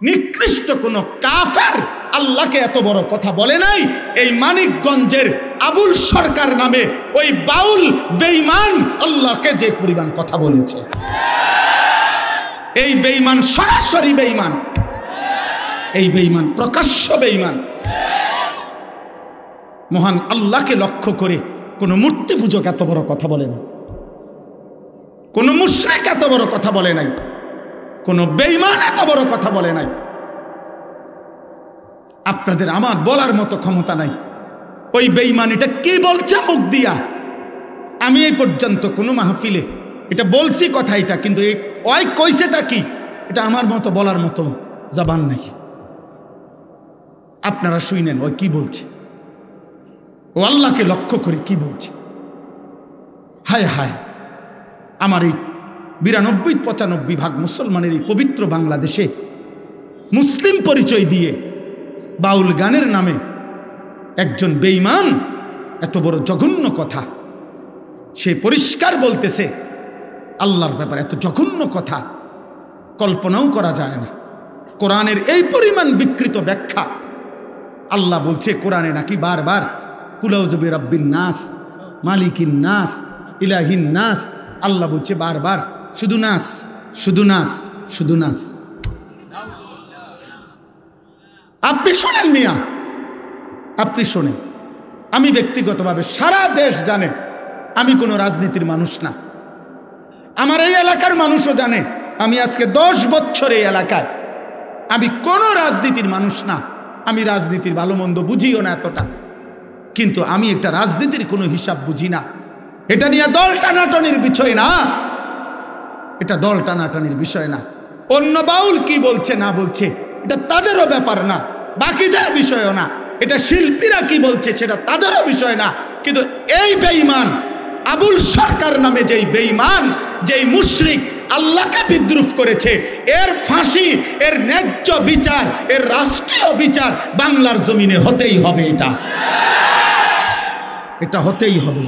নিকৃষ্ট কোনো কাফের আল্লাহকে এত বড় কথা বলে নাই। এই মানিকগঞ্জের আবুল সরকার নামে ওই বাউল বেঈমান আল্লাহকে যে পরিমাণ কথা বলেছে, এই বেঈমান সরাসরি বেঈমান, এই বেঈমান প্রকাশ্য বেঈমান। মহান আল্লাহকে লক্ষ্য করে কোন মূর্তি পূজক এত বড় কথা বলে না, কোন মুশরিক এত বড় কথা বলে নাই, কোন বেঈমান এত বড় কথা বলে নাই। আপনাদের আমার বলার মতো ক্ষমতা নাই। ওই বেঈমান এটা কি বলছে মুখ দিয়া, আমি এই পর্যন্ত কোনো মাহফিলে এটা বলছি কথা এটা, কিন্তু ওই কইছেটা কি এটা আমার মতো বলার মতো জবান নাই। আপনারা শুনেন ওই কি বলছে, ও আল্লাহকে লক্ষ্য করে কি বলছে। হায় আমার এই 92-95 ভাগ মুসলমানের এই পবিত্র বাংলাদেশে মুসলিম পরিচয় দিয়ে বাউল গানের নামে একজন বেঈমান এত বড় জঘন্য কথা, সে পরিষ্কার বলতেছে আল্লাহর ব্যাপারে এত জঘন্য কথা কল্পনাও করা যায় না। কোরআনের এই পরিমাণ বিকৃত ব্যাখ্যা। আল্লাহ বলছে কোরআনে নাকি বারবার কুলাউযু বিরাব্বিন নাস, মালিকিন নাস, ইলাহিন নাস। আল্লাহ বলছে বারবার শুধু নাস, শুধু নাস, শুধু নাস। আপনি শোনেন মিয়া, আপনি শোনেন। আমি ব্যক্তিগতভাবে সারা দেশ জানে আমি কোনো রাজনীতির মানুষ না। আমার এই এলাকার মানুষও জানে আমি আজকে 10 বছর এই এলাকায়, আমি কোনো রাজনীতির মানুষ না। আমি রাজনীতির ভালো মন্দ বুঝিও না এতটা, কিন্তু আমি একটা রাজনীতির কোনো হিসাব বুঝি না। এটা নিয়ে দল টানাটানির বিষয় না, এটা দল টানাটানির বিষয় না। অন্য বাউল কি বলছে না বলছে এটা তাদেরও ব্যাপার না, বাকিদের বিষয়ও না। এটা শিল্পীরা কি বলছে সেটা তাদেরও বিষয় না। কিন্তু এই বেঈমান আবুল সরকার নামে যেই বেঈমান, যেই মুশরিক আল্লাহকে বিদ্রুপ করেছে, এর ফাঁসি, এর ন্যায্য বিচার, এর রাষ্ট্রীয় বিচার বাংলার জমিনে হতেই হবে। এটা হতেই হবে।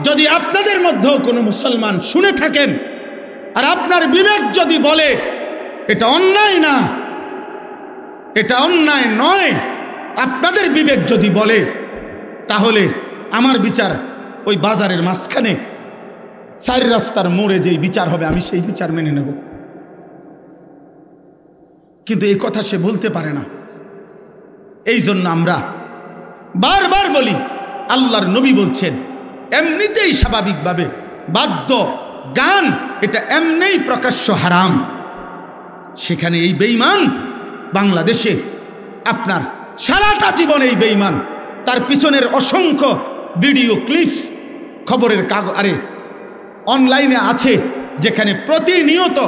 যদি আপনাদের মধ্যেও কোনো মুসলমান শুনে থাকেন আর আপনার বিবেক যদি বলে এটা অন্যায় না, এটা অন্যায় নয়, আপনাদের বিবেক যদি বলে, তাহলে আমার বিচার ওই বাজারের মাঝখানে 4 রাস্তার মোড়ে যেই বিচার হবে আমি সেই বিচার মেনে নেব। কিন্তু এই কথা সে বলতে পারে না। এই জন্য আমরা বারবার বলি আল্লাহর নবী বলছেন এমনিতেই স্বাভাবিকভাবে বাদ্য গান এটা এমনিই প্রকাশ্য হারাম। সেখানে এই বেঈমান বাংলাদেশে আপনার সারাটা জীবন এই বেঈমান, তার পিছনের অসংখ্য ভিডিও ক্লিপস খবরের কাগজে অনলাইনে আছে, যেখানে প্রতিনিয়ত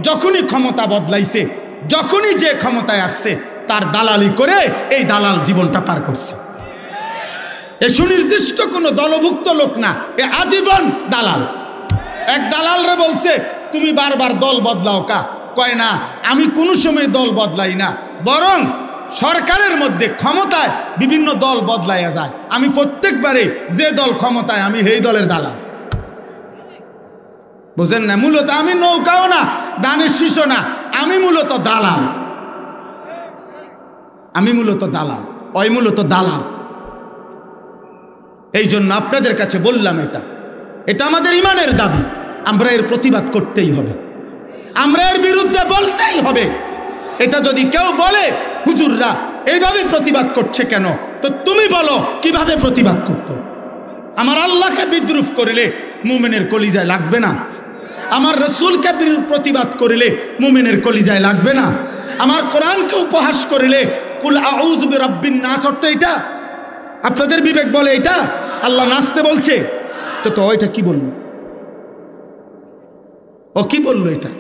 যখনই ক্ষমতা বদলাইছে, যখনই যে ক্ষমতায় আসছে তার দালালি করে এই দালাল জীবনটা পার করছে। এ সুনির্দিষ্ট কোনো দলভুক্ত লোক না, এ আজীবন দালাল। এক দালালরে বলছে তুমি বারবার দল বদলাও কা, কয় না আমি কোনো সময় দল বদলাই না, বরং সরকারের মধ্যে ক্ষমতায় বিভিন্ন দল বদলাইয়া যায়, আমি প্রত্যেকবারে যে দল ক্ষমতায় আমি সেই দলের দালাল। বুঝেন না? মূলত আমি নৌকাও না, দানের শীষও না, আমি মূলত দালাল। আমি মূলত দালাল, ওই মূলত দালাল। এই জন্য আপনাদের কাছে বললাম এটা আমাদের ইমানের দাবি, আমরা এর প্রতিবাদ করতেই হবে, আমরা এর বিরুদ্ধে বলতেই হবে। এটা যদি কেউ বলে হুজুররা এইভাবে প্রতিবাদ করছে কেন, তো তুমি বলো কিভাবে প্রতিবাদ করত। আমার আল্লাহকে বিদ্রুপ করিলে মুমিনের কলিজায় লাগবে না? আমার রসুলকে প্রতিবাদ করিলে মুমিনের কলিজায় লাগবে না? আমার কোরআনকে উপহাস করিলে কুল আউযু বিরাব্বিন নাস অর্থ এটা? আপনাদের বিবেক বলে এটা আল্লাহ নাচতে বলছে, তো ওইটা কি বলল? ও কি বলল? এটা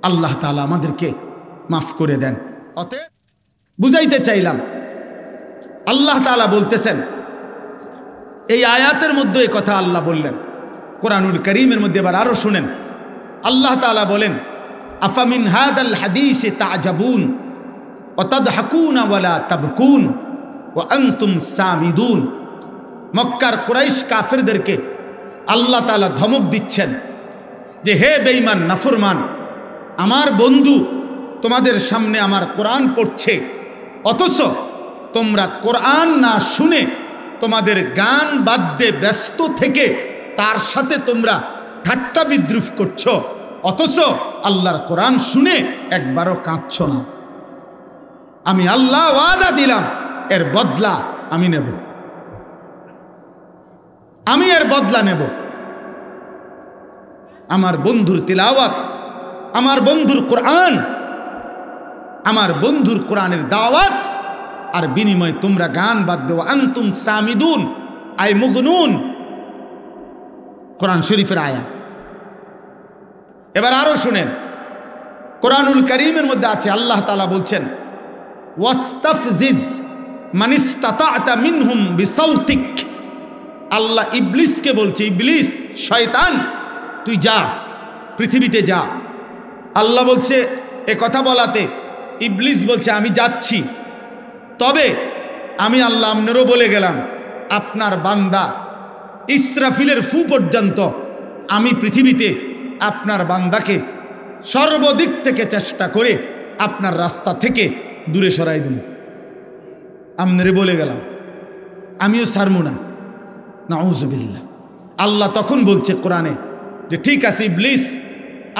আল্লাহ তাআলা আমাদেরকে মাফ করে দেন। অতএব বুঝাইতে চাইলাম, আল্লাহ তাআলা বলতেছেন এই আয়াতের মধ্যে এই কথা আল্লাহ বললেন কোরআনুল কারীমের মধ্যে। এবার আরো শুনেন, আল্লাহ তাআলা বলেন আফামিন হাদাল হাদিসে তা'জাবুন, ওয়াতাদহাকুনা ওয়ালা তাবকুন ওয়া আনতুম সামিদুন। মক্কার কুরাইশ কাফেরদেরকে আল্লাহ তাআলা ধমক দিচ্ছেন যে হে বেঈমান নাফরমান, আমার বন্ধু তোমাদের সামনে আমার কোরআন পড়ছে, অথচ তোমরা কোরআন না শুনে তোমাদের গান বাদ্যে ব্যস্ত থেকে তার সাথে তোমরা ঠাট্টা বিদ্রুপ করছো, অথচ আল্লাহর কোরআন শুনে একবারও কাঁদছ না। আমি আল্লাহ ওয়াদা দিলাম, এর বদলা আমি নেব, আমি এর বদলা নেব। আমার বন্ধুর তিলাওয়াত, আমার বন্ধুর কোরআন, আমার বন্ধুর কোরআনের দাওয়াত, আর বিনিময়ে তোমরা গান বাদ দেওয়া। আনতুম সামিদুন আই মুগনুন, কোরআন শরীফের আয়া। এবার আরো শুনেন, কোরআনুল কারীমের মধ্যে আছে আল্লাহ তাআলা বলছেন ওয়াস্তাফজিজ মানিস্তাতা'তা মিনহুম বিসাউতিক। আল্লাহ ইবলিসকে বলছে, ইবলিস শয়তান তুই যা, পৃথিবীতে যা। আল্লাহ বলছে এ কথা বলাতে ইবলিস বলছে আমি যাচ্ছি, তবে আমি আল্লাহ আপনারও বলে গেলাম আপনার বান্দা ইসরাফিলের ফু পর্যন্ত আমি পৃথিবীতে আপনার বান্দাকে সর্বদিক থেকে চেষ্টা করে আপনার রাস্তা থেকে দূরে সরাই দেব। আপনারে বলে গেলাম, আমিও ছাড়বো না। নাউযুবিল্লাহ। আল্লাহ তখন বলছে কোরআনে যে ঠিক আছে ইবলিস,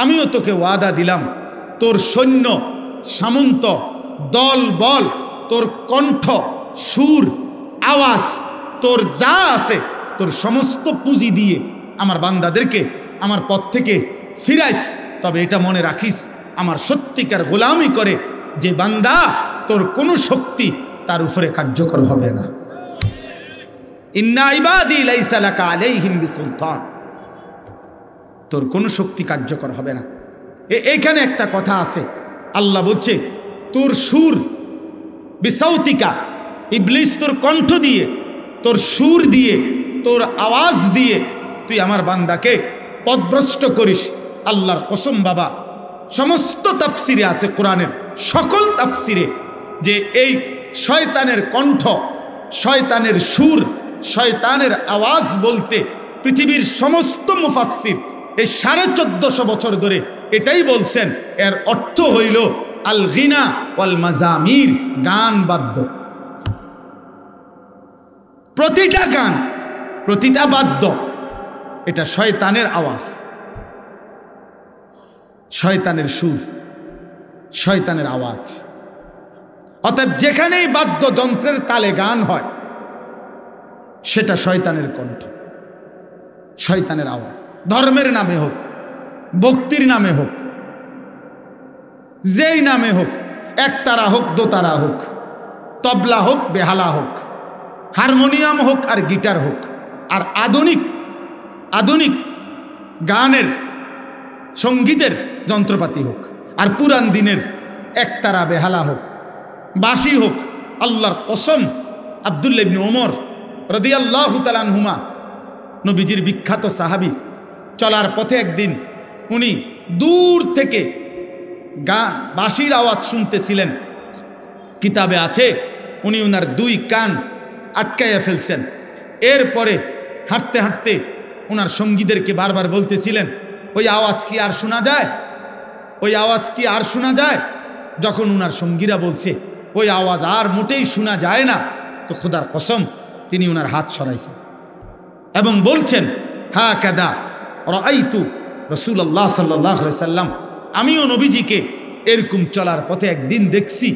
আমিও তোকে ওয়াদা দিলাম, তোর সৈন্য সামন্ত দল বল, তোর কণ্ঠ সুর আওয়াজ, তোর যা আছে, তোর সমস্ত পুঁজি দিয়ে আমার বান্দাদেরকে আমার পথ থেকে ফিরাইস। তবে এটা মনে রাখিস, আমার সত্যিকার গোলামি করে যে বান্দা, তোর কোনো শক্তি তার উপরে কার্যকর হবে না। ইন্না ইবাদি লাইসা লাকা আলাইহিম বিসুলতান, তোর কোনো শক্তি কার্যকর হবে না। এইখানে একটা কথা আছে, আল্লাহ বলছে তোর সুর বিসাউতিকা, ইবলিস তোর কণ্ঠ দিয়ে, তোর সুর দিয়ে, তোর আওয়াজ দিয়ে তুই আমার বান্দাকে পথভ্রষ্ট করিস। আল্লাহর কসম বাবা, সমস্ত তাফসিরে আছে, কোরআনের সকল তাফসিরে, যে এই শয়তানের কণ্ঠ, শয়তানের সুর, শয়তানের আওয়াজ বলতে পৃথিবীর সমস্ত মুফাসসির এই 1450 বছর ধরে এটাই বলছেন, এর অর্থ হইল আল গিনা ওয়াল মাজামির, গান বাদ্য। প্রতিটা গান, প্রতিটা বাদ্য এটা শয়তানের আওয়াজ, শয়তানের সুর, শয়তানের আওয়াজ। অতএব যেখানেই বাদ্যযন্ত্রের তালে গান হয় সেটা শয়তানের কণ্ঠ, শয়তানের আওয়াজ। ধর্মের নামে হোক, ভক্তির নামে হোক, যেই নামে হোক, একতারা হোক, দোতারা হোক, তবলা হোক, বেহালা হোক, হারমোনিয়াম হোক আর গিটার হোক, আর আধুনিক গানের সঙ্গীতের যন্ত্রপাতি হোক, আর পুরান দিনের একতারা বেহালা হোক, বাঁশি হোক, আল্লাহর কসম আব্দুল্লাহ ইবনে ওমর রাদিয়াল্লাহু তাআলা আনহুমা, নবীজির বিখ্যাত সাহাবী, চলার পথে একদিন উনি দূর থেকে গান বাঁশির আওয়াজ শুনতেছিলেন। কিতাবে আছে উনি উনার 2 কান আটকাইয়া ফেলছেন। এরপরে হাঁটতে হাঁটতে ওনার সঙ্গীদেরকে বারবার বলতেছিলেন, ওই আওয়াজ কি আর শোনা যায়, ওই আওয়াজ কি আর শোনা যায়? যখন উনার সঙ্গীরা বলছে ওই আওয়াজ আর মোটেই শোনা যায় না, তো খোদার কসম তিনি উনার হাত সরাইছেন এবং বলছেন হা কাদা রাআইতু রাসূলুল্লাহ সাল্লাল্লাহু আলাইহি সাল্লাম, আমিও নবীজিকে এরকম চলার পথে একদিন দেখছি,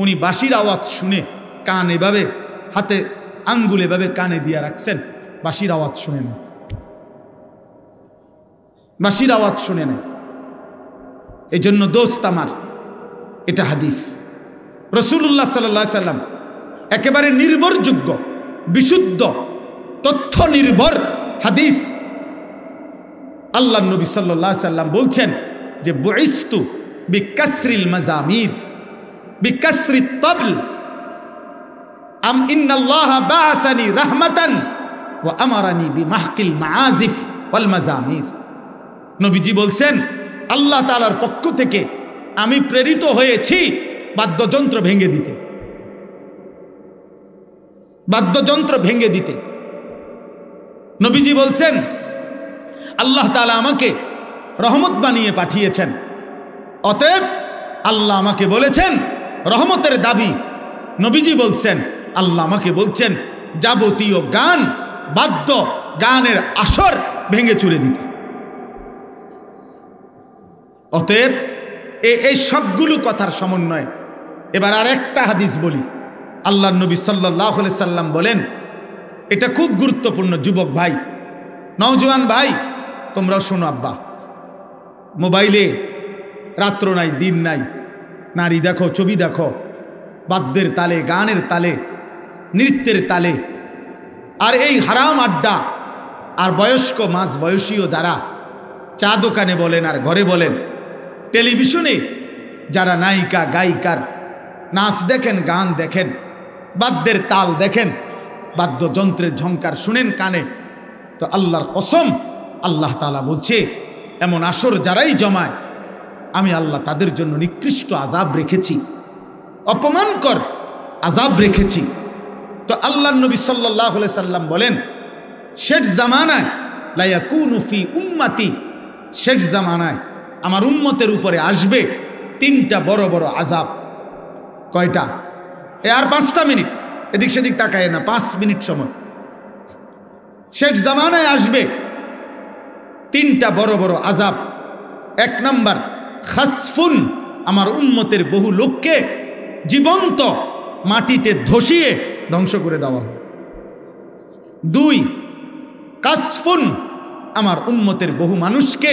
উনি বাঁশির আওয়াজ শুনে কান এভাবে, হাতে আঙ্গুল এভাবে কানে দিয়ে রাখছেন, বাঁশির আওয়াজ শুনে নেয়, বাঁশির আওয়াজ শুনে নেয়। এই জন্য দোস্ত আমার, এটা হাদিস, রাসূলুল্লাহ সাল্লাল্লাহু আলাইহি সাল্লাম একেবারে নির্ভরযোগ্য, বিশুদ্ধ, তথ্য নির্ভর হাদিস। আল্লাহ নবী সাল্লাল্লাহু আলাইহি সাল্লাম বলছেন যে বুইস্তু বিকাসরিল মাজামির বিকাসরিত তাবল আম ইন্নাল্লাহা বাআসানি রাহমাতান ওয়া আমারানি বিমাহকিল মাআজিফ ওয়াল মাজামির। নবীজি বলছেন আল্লাহ তাআলার পক্ষ থেকে আমি প্রেরিত হয়েছি বাদ্যযন্ত্র ভেঙে দিতে, বাদ্যযন্ত্র ভেঙে দিতে। নবীজি বলছেন আল্লাহ তাআলা আমাকে রহমত বানিয়ে পাঠিয়েছেন, অতএব আল্লাহ আমাকে বলেছেন রহমতের দাবি। নবীজি বলছেন আল্লাহ আমাকে বলছেন যাবতীয় গান বাদ্য গানের আসর ভেঙে চুরে দিতে। অতএব এই সবগুলো কথার সমন্বয়। এবার আর একটা হাদিস বলি। আল্লাহ নবী সাল্লাল্লাহু আলাইহি সাল্লাম বলেন, এটা খুব গুরুত্বপূর্ণ যুবক ভাই, নওজোয়ান ভাই, তোমরাও শোনো। আব্বা, মোবাইলে রাত্র নাই দিন নাই, নারী দেখো, ছবি দেখো, বাদ্যের তালে, গানের তালে, নৃত্যের তালে। আর এই হারাম আড্ডা, আর বয়স্ক মাঝ বয়সীও যারা চা দোকানে বলেন আর ঘরে বলেন, টেলিভিশনে যারা নায়িকা গায়িকার নাচ দেখেন, গান দেখেন, বাদ্যের তাল দেখেন, বাদ্যযন্ত্রের ঝংকার শুনেন কানে, তো আল্লাহর কসম আল্লাহ তাআলা বলছে এমন আসর যারাই জমায় আমি আল্লাহ তাদের জন্য নিকৃষ্ট আযাব রেখেছি, অপমানকর আযাব রেখেছি। তো আল্লাহর নবী সাল্লাল্লাহু আলাইহি সাল্লাম বলেন শেষ জামানায় লা ইয়াকুনু ফি উম্মতি, শেষ জামানায় আমার উম্মতের উপরে আসবে তিনটা বড় বড় আযাব। কয়টা? আর 5টা মিনিট, এদিক সেদিক তাকায় না, 5 মিনিট সময়। শেষ জামানায় আসবে তিনটা বড় বড় আযাব। 1 নাম্বার খাসফুন, আমার উম্মতের বহু লোককে জীবন্ত মাটিতে ধসিয়ে ধ্বংস করে দেওয়া হবে। 2 কাসফুন, আমার উম্মতের বহু মানুষকে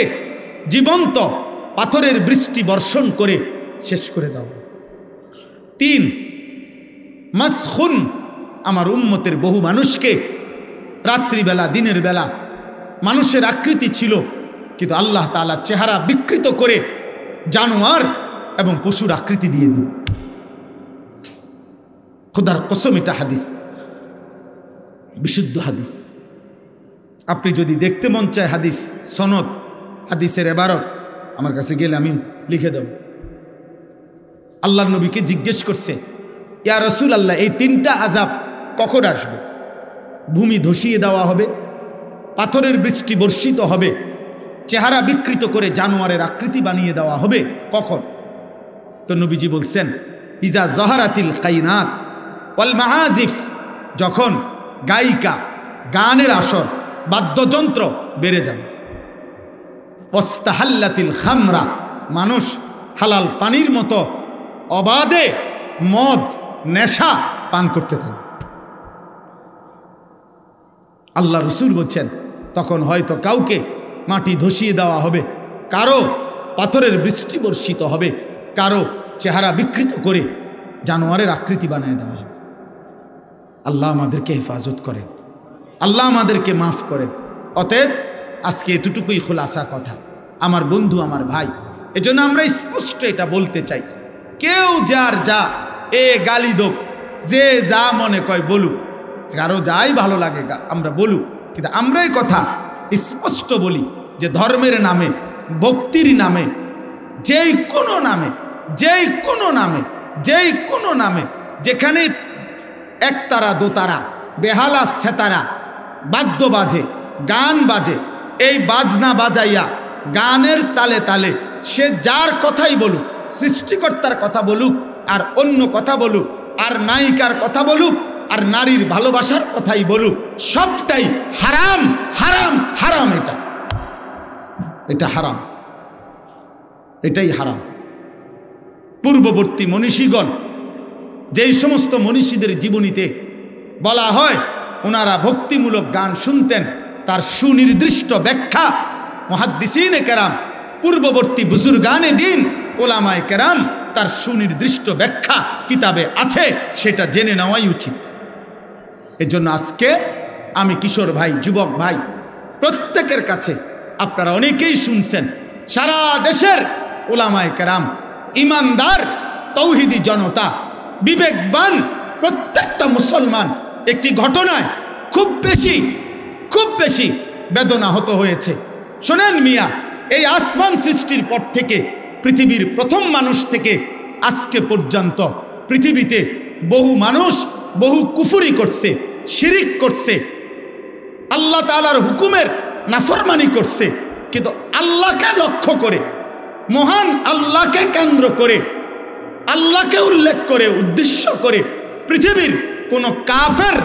জীবন্ত পাথরের বৃষ্টি বর্ষণ করে শেষ করে দেওয়া। 3 মাসখুন, আমার উম্মতের বহু মানুষকে রাত্রিবেলা দিনের বেলা মানুষের আকৃতি ছিল কিন্তু আল্লাহ তাআলা চেহারা বিকৃত করে জানোয়ার এবং পশুর আকৃতি দিয়ে দিন। খোদার কসম, এটা হাদিস, বিশুদ্ধ হাদিস। আপনি যদি দেখতে মন চায় হাদিস সনদ, হাদিসের এবারত আমার কাছে গেলে আমি লিখে দেব। আল্লাহর নবীকে জিজ্ঞেস করছে, ইয়া রাসূলুল্লাহ, এই 3টা আযাব কখন আসবে? ভূমি ধসিয়ে দেওয়া হবে, পাথরের বৃষ্টি বর্ষিত হবে, চেহারা বিকৃত করে জানোয়ারের আকৃতি বানিয়ে দেওয়া হবে, কখন? তো নবীজি বলছেন ইজা জহারাতিল কাইনাত ওয়াল মাআজিফ, যখন গায়িকা গানের আসর বাদ্যযন্ত্র বেড়ে যাবে। ওয়াস্তাহাল্লাতিল খামরা, মানুষ হালাল পানির মতো অবাধে মদ নেশা পান করতে থাকবে। আল্লাহ রাসূল বলছেন তখন হয়তো কাউকে মাটি ধসিয়ে দেওয়া হবে, কারো পাথরের বৃষ্টি বর্ষিত হবে, কারো চেহারা বিকৃত করে জানোয়ারের আকৃতি বানিয়ে দেওয়া হবে। আল্লাহ আমাদেরকে হেফাজত করেন, আল্লাহ আমাদেরকে মাফ করেন। অতএব আজকে এতটুকুই খোলাসা কথা আমার বন্ধু, আমার ভাই। এজন্য আমরা স্পষ্ট এটা বলতে চাই, কেউ যার যা গালি দোক, যে যা মনে কয় বলুক, কারো যাই ভালো লাগে আমরা বলুক, কিন্তু আমরা এই কথা স্পষ্ট বলি যে ধর্মের নামে, ভক্তির নামে, যেই কোনো নামে, যেই কোনো নামে, যেই কোনো নামে, যেখানে একতারা দোতারা বেহালা সেতারা বাদ্য বাজে, গান বাজে, এই বাজনা বাজাইয়া গানের তালে তালে সে যার কথাই বলুক, সৃষ্টিকর্তার কথা বলুক আর অন্য কথা বলুক, আর নায়িকার কথা বলুক আর নারীর ভালোবাসার কথাই বলুক, সবটাই হারাম, হারাম, হারাম। এটা হারাম, এটাই হারাম। পূর্ববর্তী মনীষীগণ, যেই সমস্ত মনীষীদের জীবনীতে বলা হয় ওনারা ভক্তিমূলক গান শুনতেন, তার সুনির্দিষ্ট ব্যাখ্যা মুহাদ্দিসিনে কেরাম, পূর্ববর্তী বুজুর্গানে দিন ওলামায়ে কেরাম, তার সুনির্দিষ্ট ব্যাখ্যা কিতাবে আছে, সেটা জেনে নেওয়াই উচিত। এজন্য আজকে আমি কিশোর ভাই, যুবক ভাই, প্রত্যেকের কাছে, আপনারা অনেকেই শুনছেন, সারা দেশের ওলামায়ে কেরাম, ইমানদার তৌহিদি জনতা, বিবেকবান প্রত্যেকটা মুসলমান একটি ঘটনায় খুব বেশি বেদনাহত হয়েছে। শোনেন মিয়া, এই আসমান সৃষ্টির পর থেকে, পৃথিবীর প্রথম মানুষ থেকে আজকে পর্যন্ত পৃথিবীতে বহু মানুষ বহু কুফরি করছে, শিরিক করছে, আল্লাহ তাআলার হুকুমের নাফরমানি করছে, কিন্তু আল্লাহকে লক্ষ্য করে, মহান আল্লাহকে কেন্দ্র করে, আল্লাহকে উল্লেখ করে, উদ্দেশ্য করে পৃথিবীর কোন কাফের,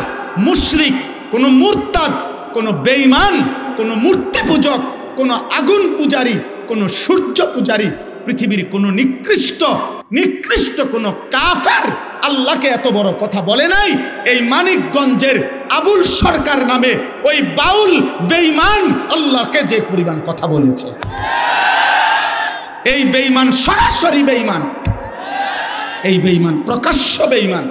মুশরিক, কোন মুরতাদ, কোন বেঈমান, কোন মূর্তি পূজক, কোন আগুন পূজারী, কোন সূর্য পূজারী, পৃথিবীর কোন নিকৃষ্ট কোন কাফের আল্লাহকে এত বড় কথা বলে নাই। এই মানিকগঞ্জের আবুল সরকার নামে ওই বাউল বেঈমান আল্লাহকে যে পরিমাণ কথা বলেছে, এই বেঈমান সরাসরি বেঈমান, এই বেঈমান প্রকাশ্য বেঈমান।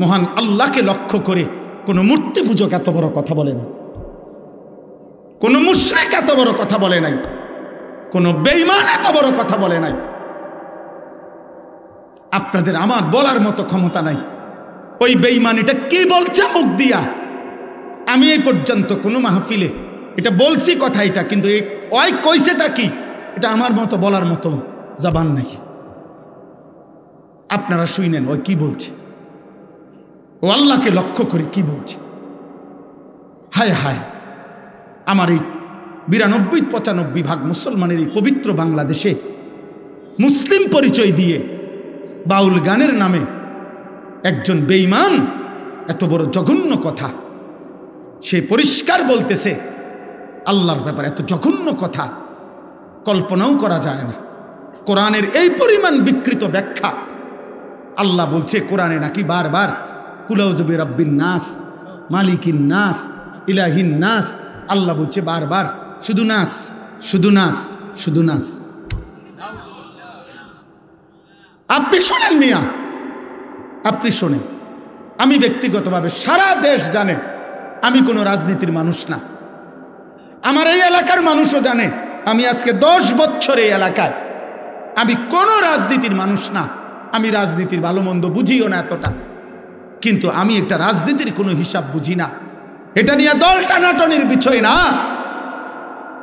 মহান আল্লাহকে লক্ষ্য করে কোন মূর্তি পূজক এত বড় কথা বলে না, কোন মুশরিক এত বড় কথা বলে নাই, কোন বেঈমান এত বড় কথা বলে নাই। আপনাদের আমার বলার মতো ক্ষমতা নাই ওই বেঈমান এটা কি বলছে মুখ দিয়া। আমি এই পর্যন্ত কোনো মাহফিলে এটা বলছি কথা, এটা কিন্তু ওই কইছেটা কি এটা আমার মতো বলার মতো জবান নাই। আপনারা শুনেন ওই কি বলছে, ও আল্লাহকে লক্ষ্য করে কি বলছে। হায় হায়, আমার এই 92-95 ভাগ মুসলমানের এই পবিত্র বাংলাদেশে মুসলিম পরিচয় দিয়ে বাউল গানের নামে একজন বেঈমান এত বড় জঘন্য কথা, সে পরিষ্কার বলতেছে আল্লাহর ব্যাপারে এত জঘন্য কথা কল্পনাও করা যায় না। কোরআনের এই পরিমাণ বিকৃত ব্যাখ্যা। আল্লাহ বলছে কোরআনে নাকি বারবার কুলাউযু বিরাব্বিন নাস, মালিকিন নাস, ইলাহিন নাস। আল্লাহ বলছে বারবার শুধু নাস, শুধু নাস, শুধু নাস। আপনি শোনেন মিয়া, আপনি শোনেন। আমি ব্যক্তিগতভাবে সারা দেশ জানে আমি কোনো রাজনীতির মানুষ না, আমার এই এলাকার মানুষও জানে আমি আজকে 10 বছর এই এলাকায়, আমি কোনো রাজনীতির মানুষ না। আমি রাজনীতির ভালো মন্দ বুঝিও না এতটা, কিন্তু আমি একটা রাজনীতির কোনো হিসাব বুঝি না। এটা নিয়ে দল টানাটানির বিষয় না,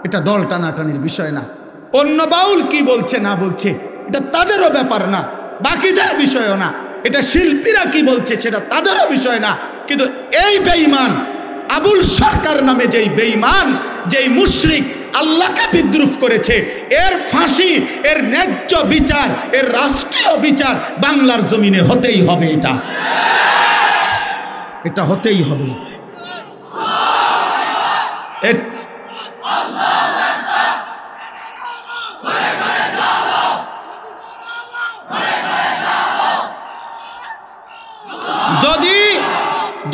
এটা দল টানাটানির বিষয় না। অন্য বাউল কি বলছে না বলছে এটা তাদেরও ব্যাপার না, বাকিদের বিষয়ও না। এটা শিল্পীরা কি বলছে সেটা তাদেরও বিষয় না। কিন্তু এই বেঈমান আবুল সরকার নামে যেই বেঈমান, যেই মুশরিক আল্লাহকে বিদ্রুপ করেছে, এর ফাঁসি, এর ন্যায্য বিচার, এর রাষ্ট্রীয় বিচার বাংলার জমিনে হতেই হবে। এটা হতেই হবে।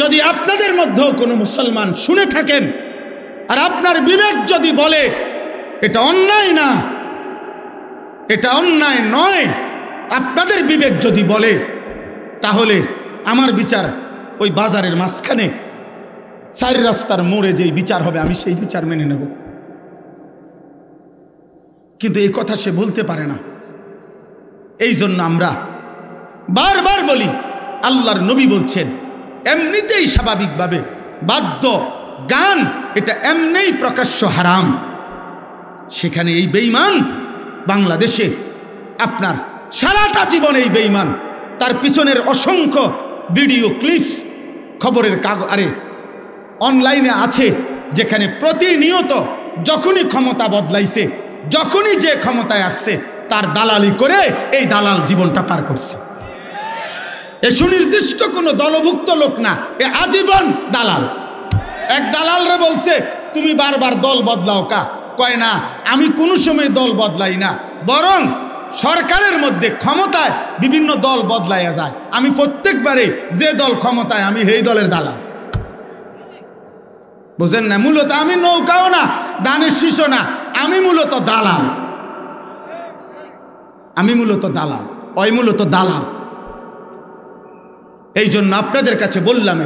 যদি আপনাদের মধ্যেও কোনো মুসলমান শুনে থাকেন আর আপনার বিবেক যদি বলে এটা অন্যায় না, এটা অন্যায় নয়, আপনাদের বিবেক যদি বলে, তাহলে আমার বিচার ওই বাজারের মাঝখানে 4 রাস্তার মোড়ে যেই বিচার হবে আমি সেই বিচার মেনে নেব। কিন্তু এই কথা সে বলতে পারে না। এই জন্য আমরা বারবার বলি, আল্লাহর নবী বলছেন এমনিতেই স্বাভাবিকভাবে বাদ্য গান এটা এমনিই প্রকাশ্য হারাম। সেখানে এই বেঈমান বাংলাদেশে আপনার সারাটা জীবন এই বেঈমান, তার পিছনের অসংখ্য ভিডিও ক্লিপস খবরের কাগজ আরে অনলাইনে আছে, যেখানে প্রতিনিয়ত যখনই ক্ষমতা বদলাইছে, যখনই যে ক্ষমতায় আসছে তার দালালি করে এই দালাল জীবনটা পার করছে। এ সুনির্দিষ্ট কোনো দলভুক্ত লোক না, এ আজীবন দালাল। এক দালালরে বলছে তুমি বারবার দল বদলাও কা, কয় না আমি কোনো সময় দল বদলাই না, বরং সরকারের মধ্যে ক্ষমতায় বিভিন্ন দল বদলাইয়া যায়, আমি প্রত্যেকবারে যে দল ক্ষমতায় আমি সেই দলের দালাল। বুঝেন না? মূলত আমি নৌকাও না, দানের শীষও না, আমি মূলত দালাল। আমি মূলত দালাল, ওই মূলত দালাল। এই জন্য আপনাদের কাছে বললাম